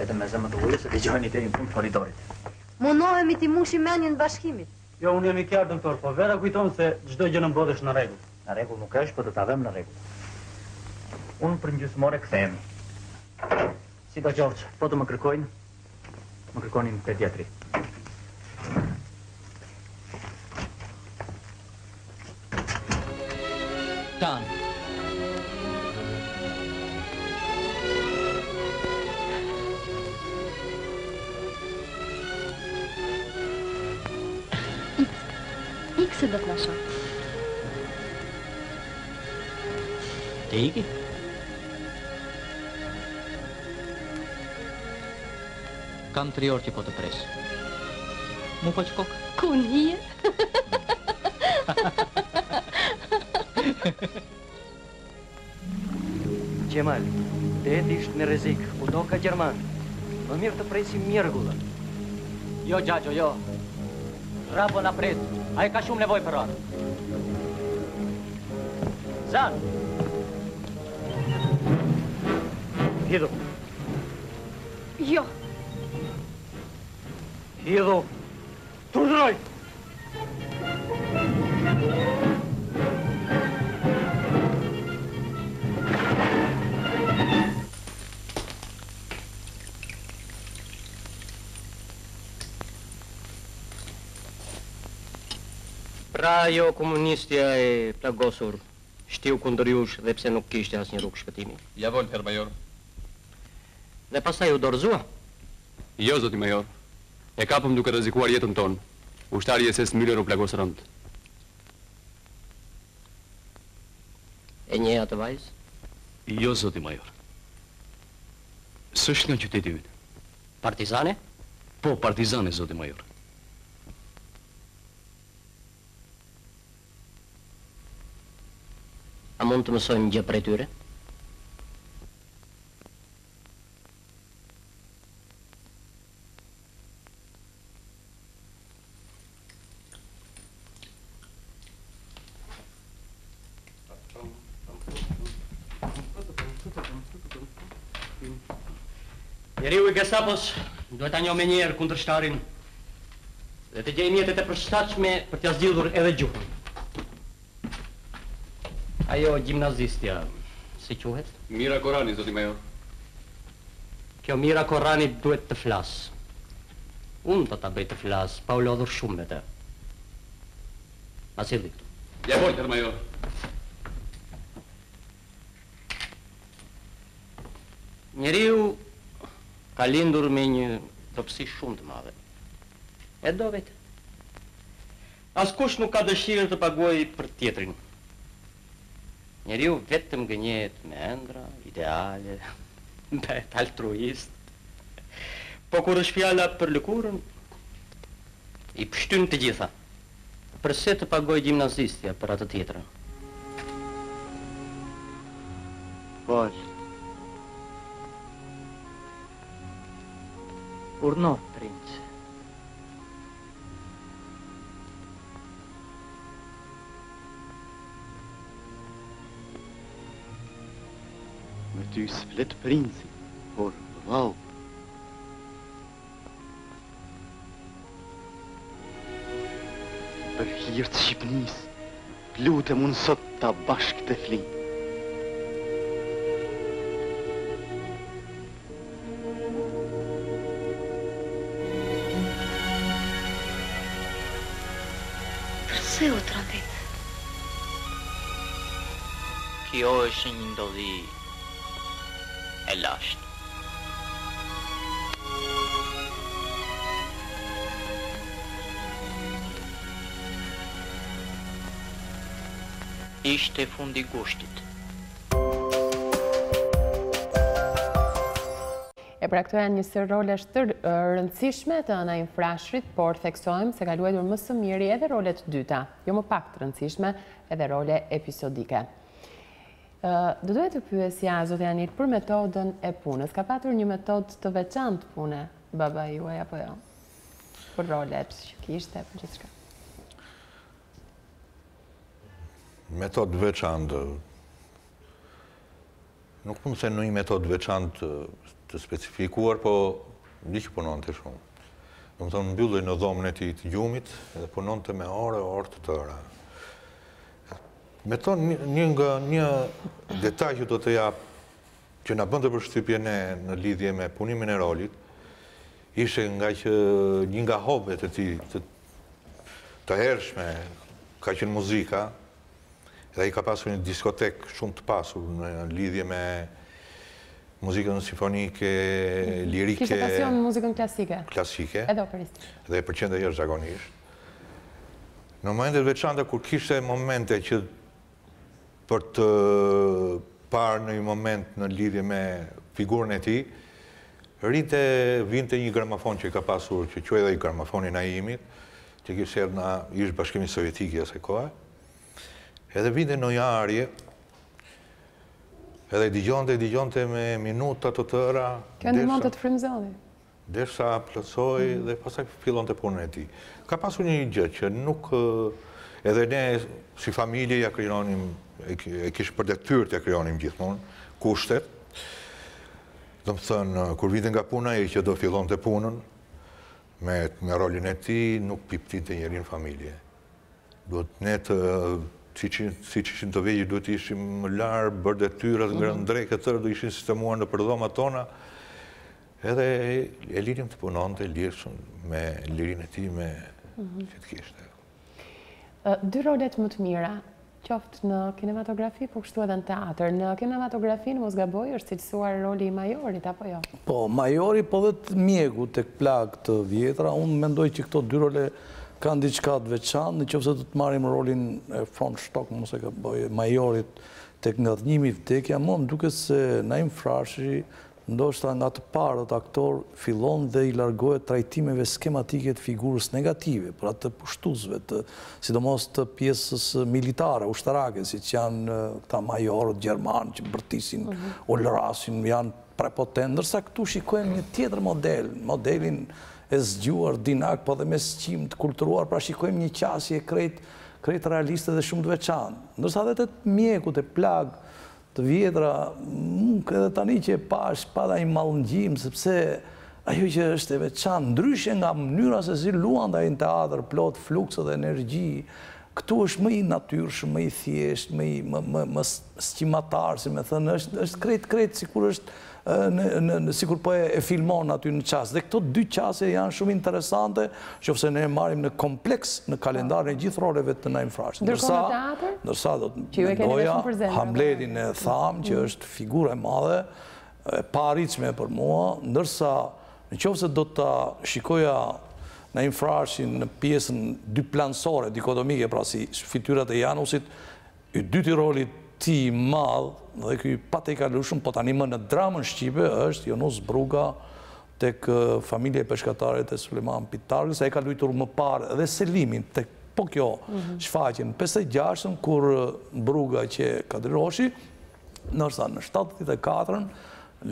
S5: Vetëm me zemë të ujë se dëgjojni deri në fund korridorit.
S6: Mundohemi t'i mushim mendjen bashkimit.
S5: Jo, unë jam i qartë, doktor, po vera kujton se çdo gjë në botë është në rregull. Në rregull nuk është, po do ta vëmë në rregull. Unë për gjysmore kthehemi. Si do qoftë, po të më kërkojnë, më kërkonin në pediatri. Tan.
S6: Ik se do të na shoh.
S5: Të iki? Kam 3 orë që po të pres. Mu po që kokë?
S6: Ku nije?
S7: Gjemal, deti ishtë në rrezik, kudo ka Gjerman. Më mirë të presim mjergullën.
S5: Jo, Gjagjo, jo. Rapo na pret, a e ka shumë nevoj për atë. Zan! Hidhu.
S6: Jo.
S5: Hidhu. Turdroj! Pra jo komunistja e plagosur shtiu kundër jush dhe pse nuk kishte asnjë rrugë shpëtimi.
S8: Ja vol, herr major.
S5: Dhe pastaj u dorëzua?
S8: Jo, zoti major. E kapëm duke rrezikuar jetën tonë. Ushtari i SS Müller u plagos rënd.
S5: E njeh atë vajzë?
S8: Jo, zoti major. S'është nga qyteti yt.
S5: Partizane?
S8: Po, partizane, zoti major.
S5: A mund të mësojmë gjë prej tyre? Njeriu i Gestapos duhet ta njohë menjëherë kundërshtarin dhe të gjejë mjetet e përshtatshme për t'ia zgjidhur edhe gjuhën. Ajo gjimnazistja, si quhet?
S8: Mira Korani, zoti major.
S5: Kjo Mira Korani duhet të flasë. Unë do ta bëj të flas, pa u lodhur shumë me të. Ma silli këtu.
S8: Ja volter, major.
S5: Njeriu ka lindur me një dobësi shumë të madhe. E do vetë. Askush nuk ka dëshirë të paguajë për tjetrin. Njeriu vetëm gënjehet me ëndra, ideale, bëhet altruist. Po kur është fjala për lëkurën, i pshtyn të gjitha. Përse të pagoj gjimnazistja për atë tjetrën? Fol. Urno, princ.
S9: Me ty s'flet princi, por vau. Për hir të Shqipënisë, lutem unë sot ta bashkë të flin.
S6: Përse u trondit?
S10: Kjo është një ndodhi e lashtë. Ishte fundi gushtit.
S1: Pra këto janë një rolesh të rëndësishme të Ana Infrashrit, por theksojmë se ka luajtur më së miri edhe role të dyta, jo më pak të rëndësishme, edhe role episodike. Do duhet të pyesja zoti Anit për metodën e punës. Ka patur një metodë të veçantë pune baba juaj apo jo? Për rolet që kishte, për gjithçka.
S3: Metodë veçantë. Nuk punë se në një metodë veçantë të specifikuar, po një që punon të shumë. Në më thonë, mbylloj në dhomën e ti të gjumit, edhe punon të me orë të tëra. Me tonë, një detaj që do të japë, që nga bëndë përshtypje në lidhje me punimin e rolit, ishe nga që një nga hobet e ti të hershme, ka qenë muzika, edhe i ka pasur një diskotek shumë të pasur në lidhje me muzikën simfonike, lirike...
S1: Kishte pasion në muzikën klasike?
S3: Klasike.
S1: Edhe operistik.
S3: Dhe e përqende jashtëzakonisht. Në momentet veçanta, kur kishte momente që për të parë në një moment në lidhje me figurën e ti, vinte një gramafon që i ka pasur, që quaj dhe i gramafonin Naimit, që kishte ishtë Bashkimi Sovjetik i asaj kohe, edhe vinte në një arje, edhe digjonte me minuta të tëra.
S1: Kjo ndihmon të frymëzoni.
S3: Derisa plotësoj dhe pastaj fillon të punën e tij. Ka pasur një gjë që nuk edhe ne si familje ja krijonim, e kishim për detyrë të krijonim gjithmonë kushtet. Do të thënë, kur vinte nga puna ai që do fillonte punën me rolin e tij, nuk piptinte njëri në familje. Duhet ne të si që ishin të vegjë, duhet ishim më larë, bërë detyrat, ngrënë drejke të tërë, do ishin sistemuar në përdhoma tona, edhe e lirim të punon të lirëshën me lirin e ti me që të kishte.
S1: Dy rolet më të mira, qoftë në kinematografi, po kështu edhe në teatr. Në kinematografi, në mos gaboj, është cilësuar roli i majorit, apo jo?
S4: Po, majori, po dhe të mjegu të plak të vjetra, unë mendoj që këto dy role kanë diçka të veçantë, në qoftë se do të marrim rolin e front shtok, mos e ka bëjë majorit tek ngathnjimi vdekja, më duket se Naim Frashëri, ndoshta nga të parët aktor, fillon dhe i largohet trajtimeve skematike të figurës negative, për atë pushtuesve, sidomos të pjesës militare, ushtarake, siç janë këta majorët gjermanë që bërtisin, ulërasin, janë prepotent, ndërsa këtu shikojmë një tjetër modelin e zgjuar, dinak, po dhe me sqim të kulturuar, pra shikojmë një qasje krejt realiste dhe shumë të veçantë. Ndërsa dhe të mjekut e plag të vjetra, edhe tani që e pash, pada i mallëngjim, sepse ajo që është e veçantë, ndryshe nga mënyra se si luan dhe në teatr, plot flukse dhe energji, këtu është më i natyrshëm, më i thjesht, më sqimatar, si me thënë, është krejt, sikur është sikur po e filmon aty në qasë. Dhe këto 2 qase janë shumë interesante, që ofse ne marim në kompleks në kalendarin e gjithë roleve të Naim Frashit. Ndërsa do të mendoja Hamletin e tham, që është figurë e madhe, e paritshme për mua, ndërsa në qoftë se do të shikoja Naim Frashin në pjesën dyplansore, dikotomike, pra si fytyrat e Janusit, i dyti rolit ti madh dhe ky pa të i kalushëm, po tani më në dramën shqipe është Jonus Bruga tek familja e peshkatarit e Suleman Pitargës, ai ka luajtur më parë edhe Selimin tek po kjo shfaqjen 56-ën kur Bruga që Kadriroshi, ndërsa në 74-ën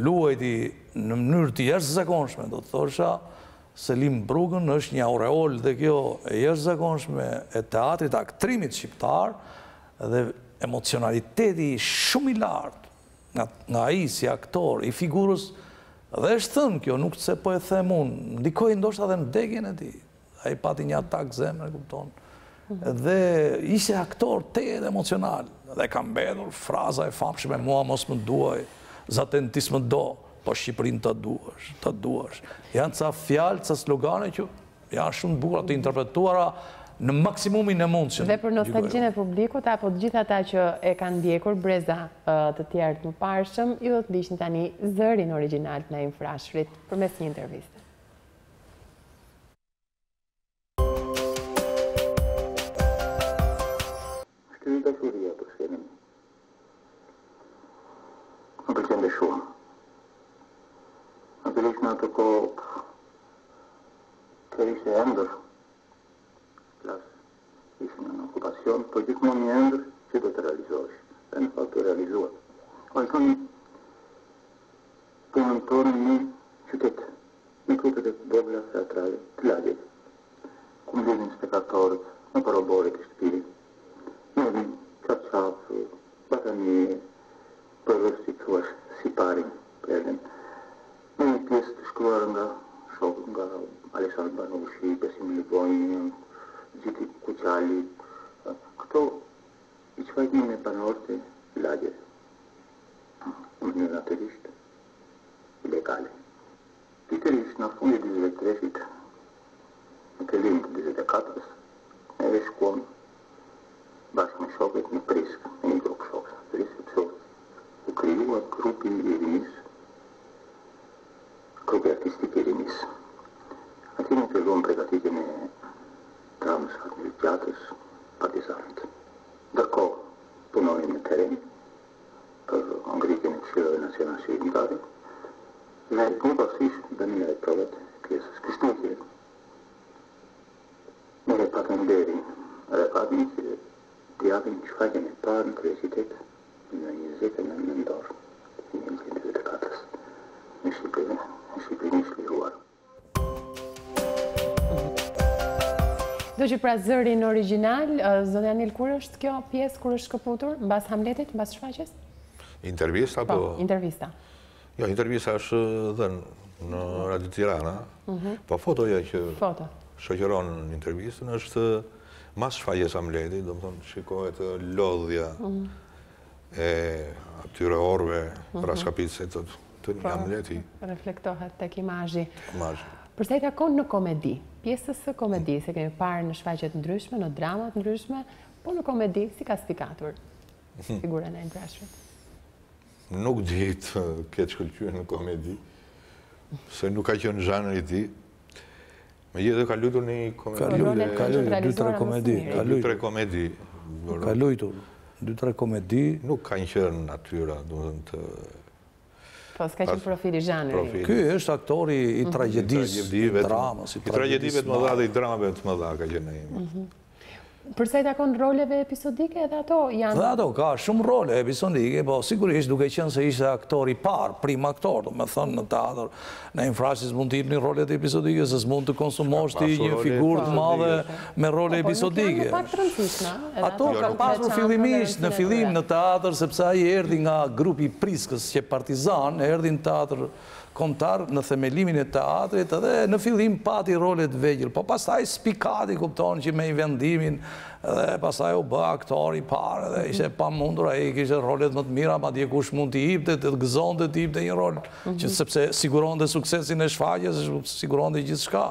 S4: luajti në mënyrë të jashtëzakonshme, do të thosha, Selim Brugën është një aureol dhe kjo e jashtëzakonshme e teatrit, aktrimit shqiptar dhe emocionaliteti shumë i lartë nga ai si aktor, i figurës, dhe është thënë kjo, nuk se po e them unë, ndikoi ndoshta edhe në vdekjen e tij. Ai pati një atak zemre, kupton. Dhe ishte aktor tetë emocional, dhe ka mbetur fraza e famshme, mua mos më duaj, zaten ti s'më do, po Shqipërinë të duash. Janë ca fjalë, ca slogane që janë shumë të bukura të interpretuara në maksimumin e mundshëm.
S1: Dhe për nostalgjinë e publikut, apo të gjithë ata që e kanë ndjekur breza të tjerë të mëparshëm, ju do të ndiqni tani zërin origjinal të Naim Frashërit përmes një interviste.
S11: Shkrim dashuria për skenin. Më pëlqen dhe shumë. Natyrisht në atë kohë të ishte ëndër. Ishë në okupacion, për gjithmonë një ëndër që do të realizohesh, dhe në fakt të realizohet. Vazhdon punën tonë në qytet, në trupet e vogla teatrale të lagjet, ku mbledhin spektatorët në paroborit të shtëpirit, në edhin qafë, batanie, përvër si thuash si parin, përden, në një pjesë të shkruar nga shokë, nga Aleksandr Banushi, Besim Livonjë, Gjiti Kuqali, këto i qfajtmin e banorët e lagjet, në mënyrë natyrisht, ilegale. Pikërisht në fundit 23-shit, në fillim të 24-s, neve shkuam bashkë me shokët në Prisk, në një grupë shokës, sepse u krijuar grupi i rinis, grupi artistik i rinis. Ati në filluam pregatitjen e dramës familjarës partizanët. Ndërkohë, punojmë në teren për ngritjen e këshillave nacionale shqiptare dhe më pasisht dënia e provat pjesës kështutje. Ne patëm nderin dhe patëm që të japim shfaqjen e parë në kryeqytet në 29 nëntor 1924 në Shqipërinë shliruar.
S1: Do që pra zërin origjinal, zoti Anil, kur është kjo pjesë, kur është shkëputur, mbas Hamletit, mbas shfaqjes?
S3: Intervista, apo?
S1: Po, intervista.
S3: Jo, intervista është dhenë në Radio Tirana, po fotoja që shoqëron në intervistën është mas shfaqjes Hamletit, do më thonë, shikohet lodhja e atyre orve raskapitse të një Hamleti.
S1: Reflektohet tek imazhi. Përsa i takon në komedi, pjesës së komedi, se kemi parë në shfaqjet ndryshme, në dramat ndryshme, po në komedi, si ka spikatur figura në Naim Frashërit?
S3: Nuk di të ketë shkëlqyer në komedi, se nuk ka qenë zhanri i tij. Megjithatë ka luajtur në komedi.
S4: Ka luajtur 2-3 komedi.
S3: Ka
S4: luajtur 2-3 komedi.
S3: Nuk kanë qenë natyra, domethënë të
S1: po, s'ka qenë profili zhanri.
S4: Ky është aktori i tragjedisë, i dramës.
S3: I tragjedive të mëdha dhe i dramave të mëdha ka qenë Naim.
S1: Përsa i takon roleve episodike, edhe ato janë...
S4: Dhe ato ka shumë role episodike, po sigurisht duke qenë se ishte aktor i parë, prim aktor, do me thënë në teatr, Naim Frashi s'mund të jepni rolet episodike, se s'mund të konsumosh ti një figurë të madhe me role episodike. Ato ka pasur fillimisht në fillim në teatr, sepse ai erdhi nga grupi Priskës që partizan, erdhi në teatr kombëtar në themelimin e teatrit edhe në fillim pati rolet vegjël, po pastaj spikati kupton që me i vendimin Edhe pasaj u bë aktor i parë dhe ishe pa mundur, ai kishe rolet më të mira, ma dje kush mund t'i jipte, të gëzonte t'i jipte një rol, që sepse siguron dhe suksesin e shfaqjes, siguron dhe gjithë shka.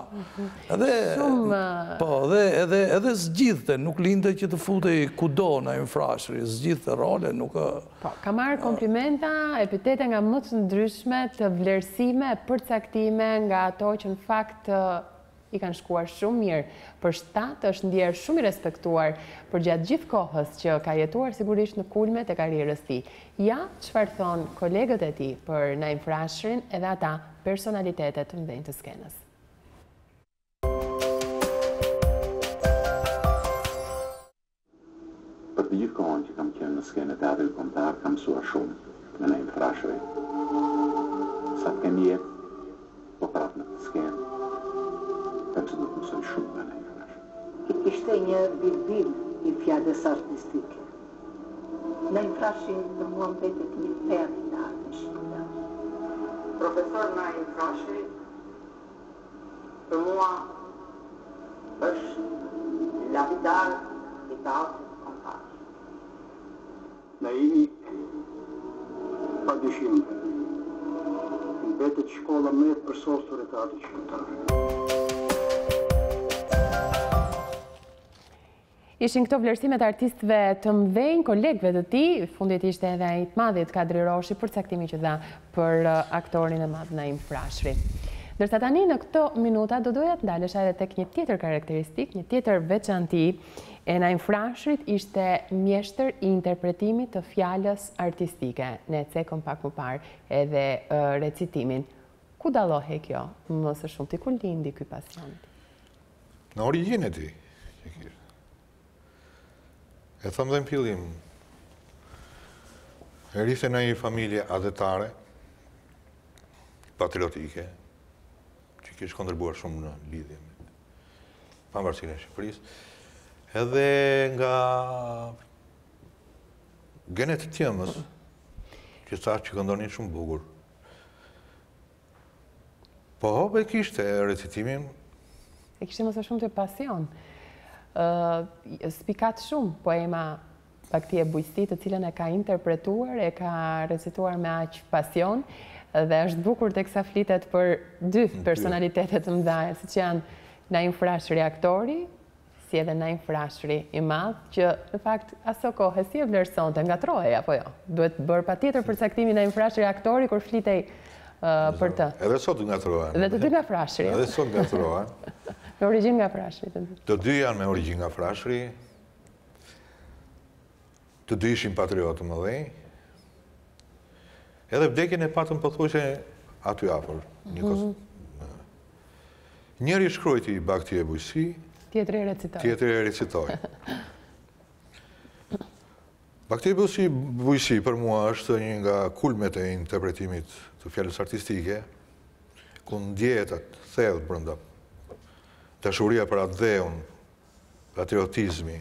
S4: Edhe zgjidhte, nuk linte që të futej kudo në infrashëri, zgjidhte role, nuk...
S1: Ka marrë komplimenta, epitete nga më të ndryshme, të vlerësime, përcaktime nga ato që në fakt i kanë shkuar shumë mirë. Për shtatë është ndjerë shumë i respektuar për gjatë gjithë kohës që ka jetuar sigurisht në kulmet e karrierës tij. Ja, çfarë thonë kolegët e tij për Naim Frashërin edhe ata personalitetet të mëdhenj të skenës.
S11: Për të gjithë kohën që kam qenë në skenë e teatrit kombëtar, kam mësuar shumë me Naim Frashërin. Sa të kemi jetë, po prapë në të skenë, që do të mësoj shumë nga Naim Frashëri.
S12: I kishte një bilbil i fjallës artistike. Naim Frashëri për mua mbetet një perlë në artën shqiptare. Profesor Naim Frashëri për mua është lapidar i teatrit kombëtar.
S11: Naimi, pa dyshim, mbetet shkolla më e përsosur e teatrit shqiptar.
S1: Ishin këto vlerësimet artistëve të mëdhenj, kolegëve të tij, fundit ishte edhe ai i madhit Kadri Roshi për caktimi që dha për aktorin e madh Naim Frashëri. Ndërsa tani në këto minuta do doja të ndalesha edhe tek një tjetër karakteristik, një tjetër veçanti e Naim Frashërit ishte mjeshtër i interpretimit të fjalës artistike. Ne cekëm pak më parë edhe recitimin. Ku dallohej kjo? Më së shumti ku lindi ky pasion?
S3: Në origjinë e tij. E thëmë dhe në fillim, e rrithë në një familje adhetare, patriotike, që kishë kontribuar shumë në lidhje me pavarësinë e Shqipërisë, edhe nga genet të tjemës, që sa që këndonin shumë bukur. Po, e kishte recitimin.
S1: E kishte mësë shumë të pasion. Spikat shumë poema Bakti e bujqësi, të cilën e ka interpretuar, e ka recituar me aq pasion, dhe është bukur teksa flitet për dy personalitetet të mëdha, siç janë Naim Frashëri aktori, si edhe Naim Frashëri i madh, që në fakt aso kohë si e vlerësonte, ngatrohej apo jo? Duhet bërë patjetër përcaktimin Naim Frashëri aktori kur flitej për të.
S3: Edhe sot ngatrohen.
S1: Dhe të dy nga Frashëri.
S3: Edhe sot ngatrohen.
S1: Me origjinë nga Frashëri.
S3: Të dy janë me origjinë nga Frashëri. Të dy ishin patriotë të mëdhenj. Edhe vdekjen e patëm pothuajse aty afër. Njëri shkruajti Bakti e bujqësi,
S1: tjetri e
S3: recitoi. Bakti e bujqësi për mua është një nga kulmet e interpretimit të fjalës artistike, ku ndjehet atë thellë brenda. Dashuria për atë dheun, patriotizmi,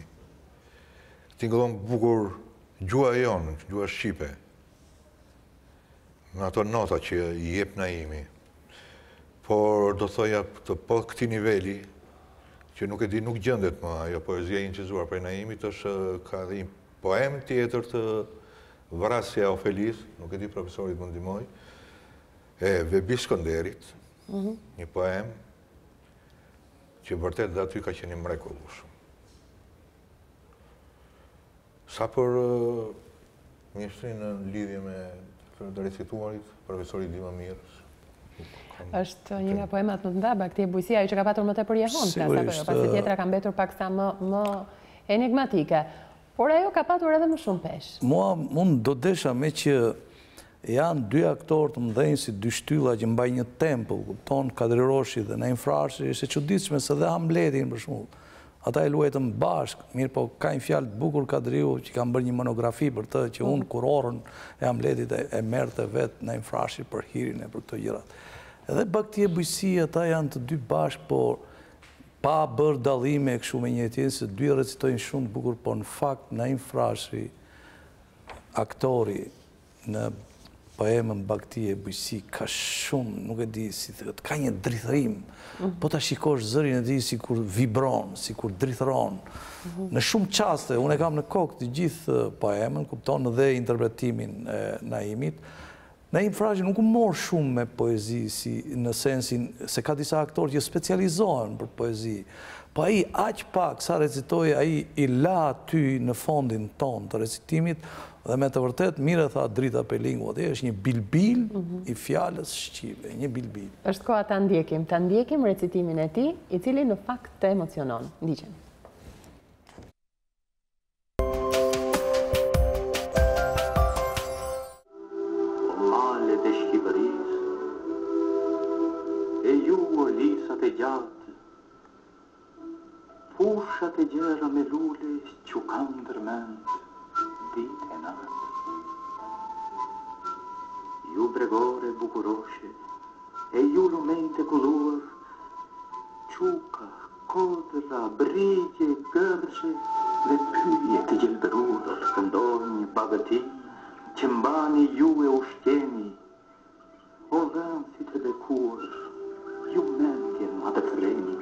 S3: tingëllon bukur gjua jonë, gjua shqipe, në ato nota që i jep Naimi. Por do thoja të po këti niveli, që nuk e di, nuk gjendet më ajo poezia incizuar për Naimit, është ka dhe një poem tjetër të Vrasja Ofelis, nuk e di profesorit më ndihmoj, e Vebi Skënderit, një poem që vërtet dhe aty ka qenë mrekullueshëm. Sa për mjeshtrin në lidhje me të recituarit, profesori di më mirë.
S1: Është një nga poemat më të nda, Bakti e bujqësi, ajo që ka patur më tepër jehon, pasi tjetra ka mbetur paksa më enigmatike. Por ajo ka patur edhe më shumë pesh.
S4: Mua mund do desha me që janë dy aktorë të mëdhenj si dy shtylla që mbaj një tempull, kupton Kadri Roshi dhe Naim Frashëri, ishte çuditshme se dhe Hamletin për shembull. Ata e luajtën bashkë, mirë po ka një fjalë të bukur Kadriu që kanë bërë një monografi për të, që unë kurorën e Hamletit e merrte vetë Naim Frashëri për hirin e për këto gjërat. Edhe Bakti e bujqësi, ata janë të dy bashkë, por pa bërë dallime kështu me njëri tjetrin, se dy recitojnë shumë bukur, por në fakt Naim Frashëri, aktori në poemën Bagti e Bujqësi ka shumë, nuk e di si thët, ka një drithërim, po ta shikosh zërin e ti si kur vibron, si kur drithëron. Në shumë qaste, unë e kam në kokë të gjithë poemën, kupton dhe interpretimin e Naimit. Naim Frashi nuk u morë shumë me poezi, në sensin se ka disa aktorë që specializohen për poezi, po aji aq pak sa recitoj, aji i la ty në fondin ton të recitimit, dhe me të vërtet, mire tha Drita Pelingu, dhe është një bilbil i fjallës shqipe, një bilbil.
S1: Është koha ta ndjekim recitimin e ti, i cili në fakt të emocionon. Ndiqem.
S11: Malet e Shqipëris, e ju o lisat e gjatë, fushat e gjera me lule që kanë dërmend, ditë e natë. Ju bregore bukuroshe, e ju lumejt e kulluar, quka, kodra, brigje, gërgje dhe pyje të gjelberuar, këndonjë bagëti, që mbani ju e ushtjeni, o dhënësit e bekuar, ju mendje ma të freni.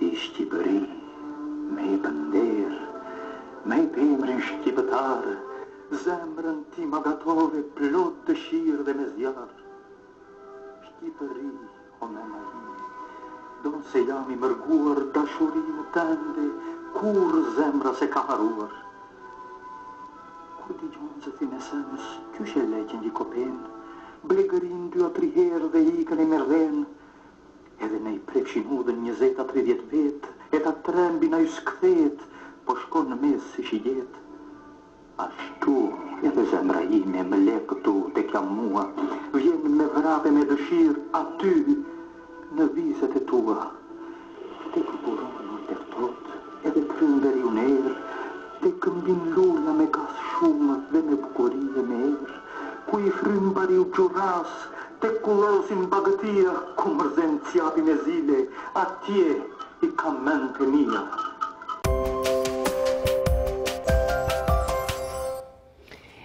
S11: Ti Shqipëri, me i bënder, me i pemrin shqipëtarë, zemrën ti magatove, plot dëshirë dhe me zjarë. Shqipëri, o nëna ime, donë se jam i mërguar dashurinë tënde, kur zemra se ka haruar. Kur t'i gjonë zë thinesënës, qysh e leqen një kopenë, blegërin 2-3 herë dhe ikën e merdhenë, edhe ne i prefshin udhën 20-30 vetë, e ta trembi na ju skthetë, po shkon në mes si shijet. Ashtu, edhe zemra ime më le këtu te kja mua, vjen me vrape me dëshirë aty, në viset e tua. Te këpuron në tërtot, edhe prëndër i unerë, te këmbin lulla me gas shumë dhe me bukurie me erë, ku i frym bari u gjuras, te kullosin bagëtia, ku mërzen cjapi me zile, atje i kam mend të mia.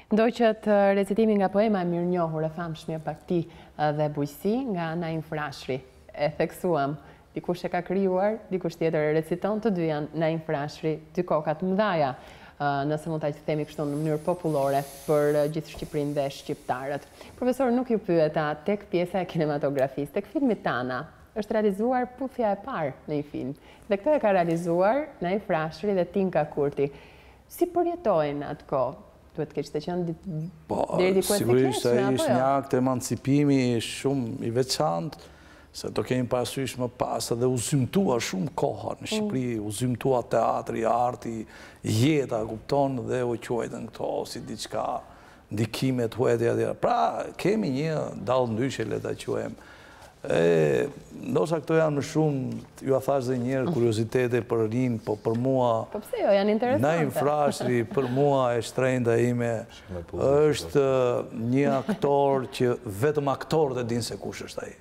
S1: Ndoqët recitimi nga poema e mirënjohur e famshme Bagti dhe Bujqësi nga Naim Frashëri. E theksuam, dikush e ka krijuar, dikush tjetër e reciton, të dy janë Naim Frashëri, dy koka të mëdhaja, nëse mund ta themi kështu në mënyrë popullore për gjithë Shqipërinë dhe shqiptarët. Profesor, nuk ju pyeta tek pjesa e kinematografisë, tek filmi Tana, është realizuar puthja e parë në një film. Dhe këtë e ka realizuar Naim Frashëri dhe Tinka Kurti. Si përjetojnë atë kohë? Duhet keq të qenë deri diku e
S4: sigurisht
S1: thekshme, apo
S4: ishte një akt emancipimi shumë i veçantë, se do kemi parasysh më pas edhe u zymtua shumë koha në Shqipëri, u zymtua teatri, arti, jeta, kupton, dhe u quajtën këto si diçka ndikimet huetja dhe. Pra, kemi një dallë ndryshe, le ta quajmë. Ndoshta këto janë më shumë, ju a thash dhe njerë, kuriozitete për rinë, po për mua...
S1: Po pse jo, janë interesante.
S4: Naim Frashëri, për mua e shtrenjta ime, është një aktor që vetëm aktorët e dinë se kush është ai.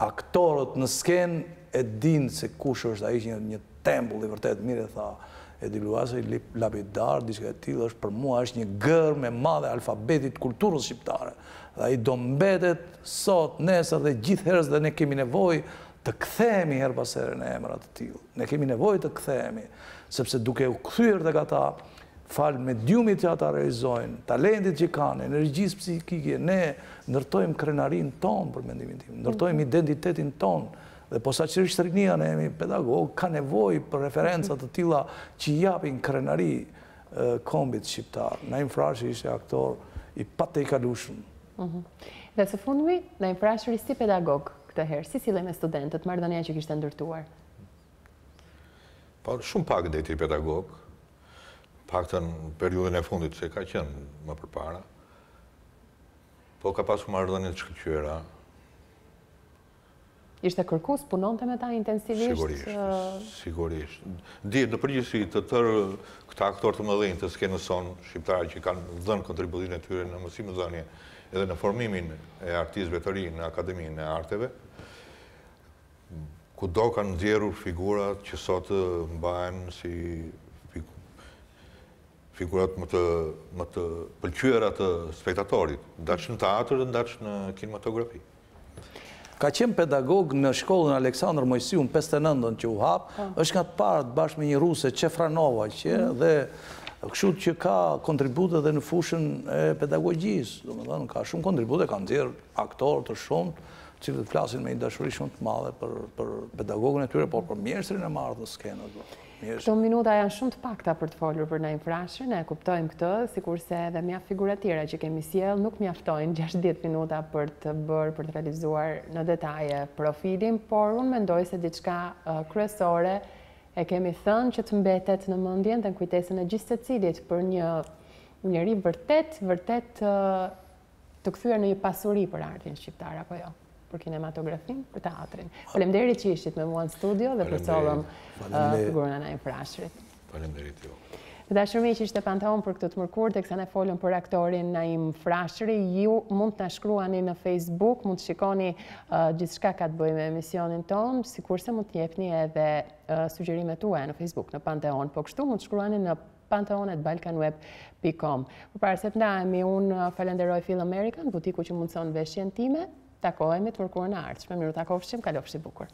S4: Aktorët në skenë e dinë se kush është ai, një tempull i vërtet, mire tha, Edi Luasi, lapidar, diçka e tillë, është për mua është një gërm e madhe alfabetit kulturës shqiptare. Dhe ai do mbetet sot, nesër dhe gjithë herës, dhe ne kemi nevojë të kthehemi her pas here në emra të tillë. Ne kemi nevojë të kthehemi, sepse duke u kthyer tek ata, fal mediumit që ata realizojnë, talentit që kanë, energjisë psikike, ne ndërtojmë krenarinë tonë, për mendimin tim, ndërtojmë identitetin tonë. Dhe posaçërisht rinia, ne jemi pedagog, ka nevojë për referenca të tilla që japin krenari kombit shqiptar. Naim Frashëri ishte aktor i patejkalueshëm.
S1: Dhe së fundmi, Naim Frashëri si pedagog këtë herë, si sillej me studentët, marrëdhënia që kishte ndërtuar?
S3: Po shumë pak deti pedagog, paktën periudhën e fundit se ka qenë më përpara. Po ka pasur marrëdhënie të shkëlqyera.
S1: Ishte kërkues, punonte me ta intensivisht?
S3: Sigurisht. Në përgjithësi të tërë këta aktorë të mëdhenj të skenës sonë shqiptare që kanë dhënë kontributin e tyre në mësimdhënie edhe në formimin e artistëve të rinj në Akademinë e Arteve, kudo kanë nxjerrur figurat që sot mbahen si figurat më të pëlqyera të spektatorit, ndaç në teatr dhe ndaç në kinematografi.
S4: Ka qenë pedagog në shkollën Aleksandr Mojsiu në 59-ën që u hapë, është nga të parët bashkë me një ruse, Qefranova, dhe kështu që ka kontribute dhe në fushën e pedagogjisë, domethënë ka shumë kontribute, ka nxjerrë aktorë të shumtë, cilët flasin me një dashuri shumë të madhe për pedagogën e tyre, por për mjeshtrin e marrë në skenët.
S1: Këto minuta janë shumë të pakta për të folur për Naim Frashërin, ne kuptojmë këtë, sikurse edhe mjaft figura tjera që kemi sjell nuk mjaftojnë 60 minuta për të realizuar në detaje profilin, por unë mendoj se diçka kryesore e kemi thënë që të mbetet në mendjen dhe në kujtesën e gjithë secilit për një njeri vërtet të kthyer në një pasuri për artin shqiptar apo jo? Për kinematografin, për teatrin. Faleminderit që ishit me mua në studio dhe përcollëm figurën e Naim Frashërit.
S3: Faleminderit ju.
S1: Të dashur miq, ishte Panteon për këtë të mërkur, teksa ne folëm për aktorin Naim Frashëri. Ju mund të na shkruani në Facebook, mund të shikoni gjithçka ka të bëjë me emisionin ton, sikurse mund të jepni edhe sugjerimet tuaja në Facebook, në Panteon, po kështu mund të shkruani në panteon@balkanweb.com. Përpara se të ndahemi, unë falenderoj Film American, butiku që mundson veshjen time. Takohemi të mërkurën e ardhshme. Miru takofshim, kalofshi bukur.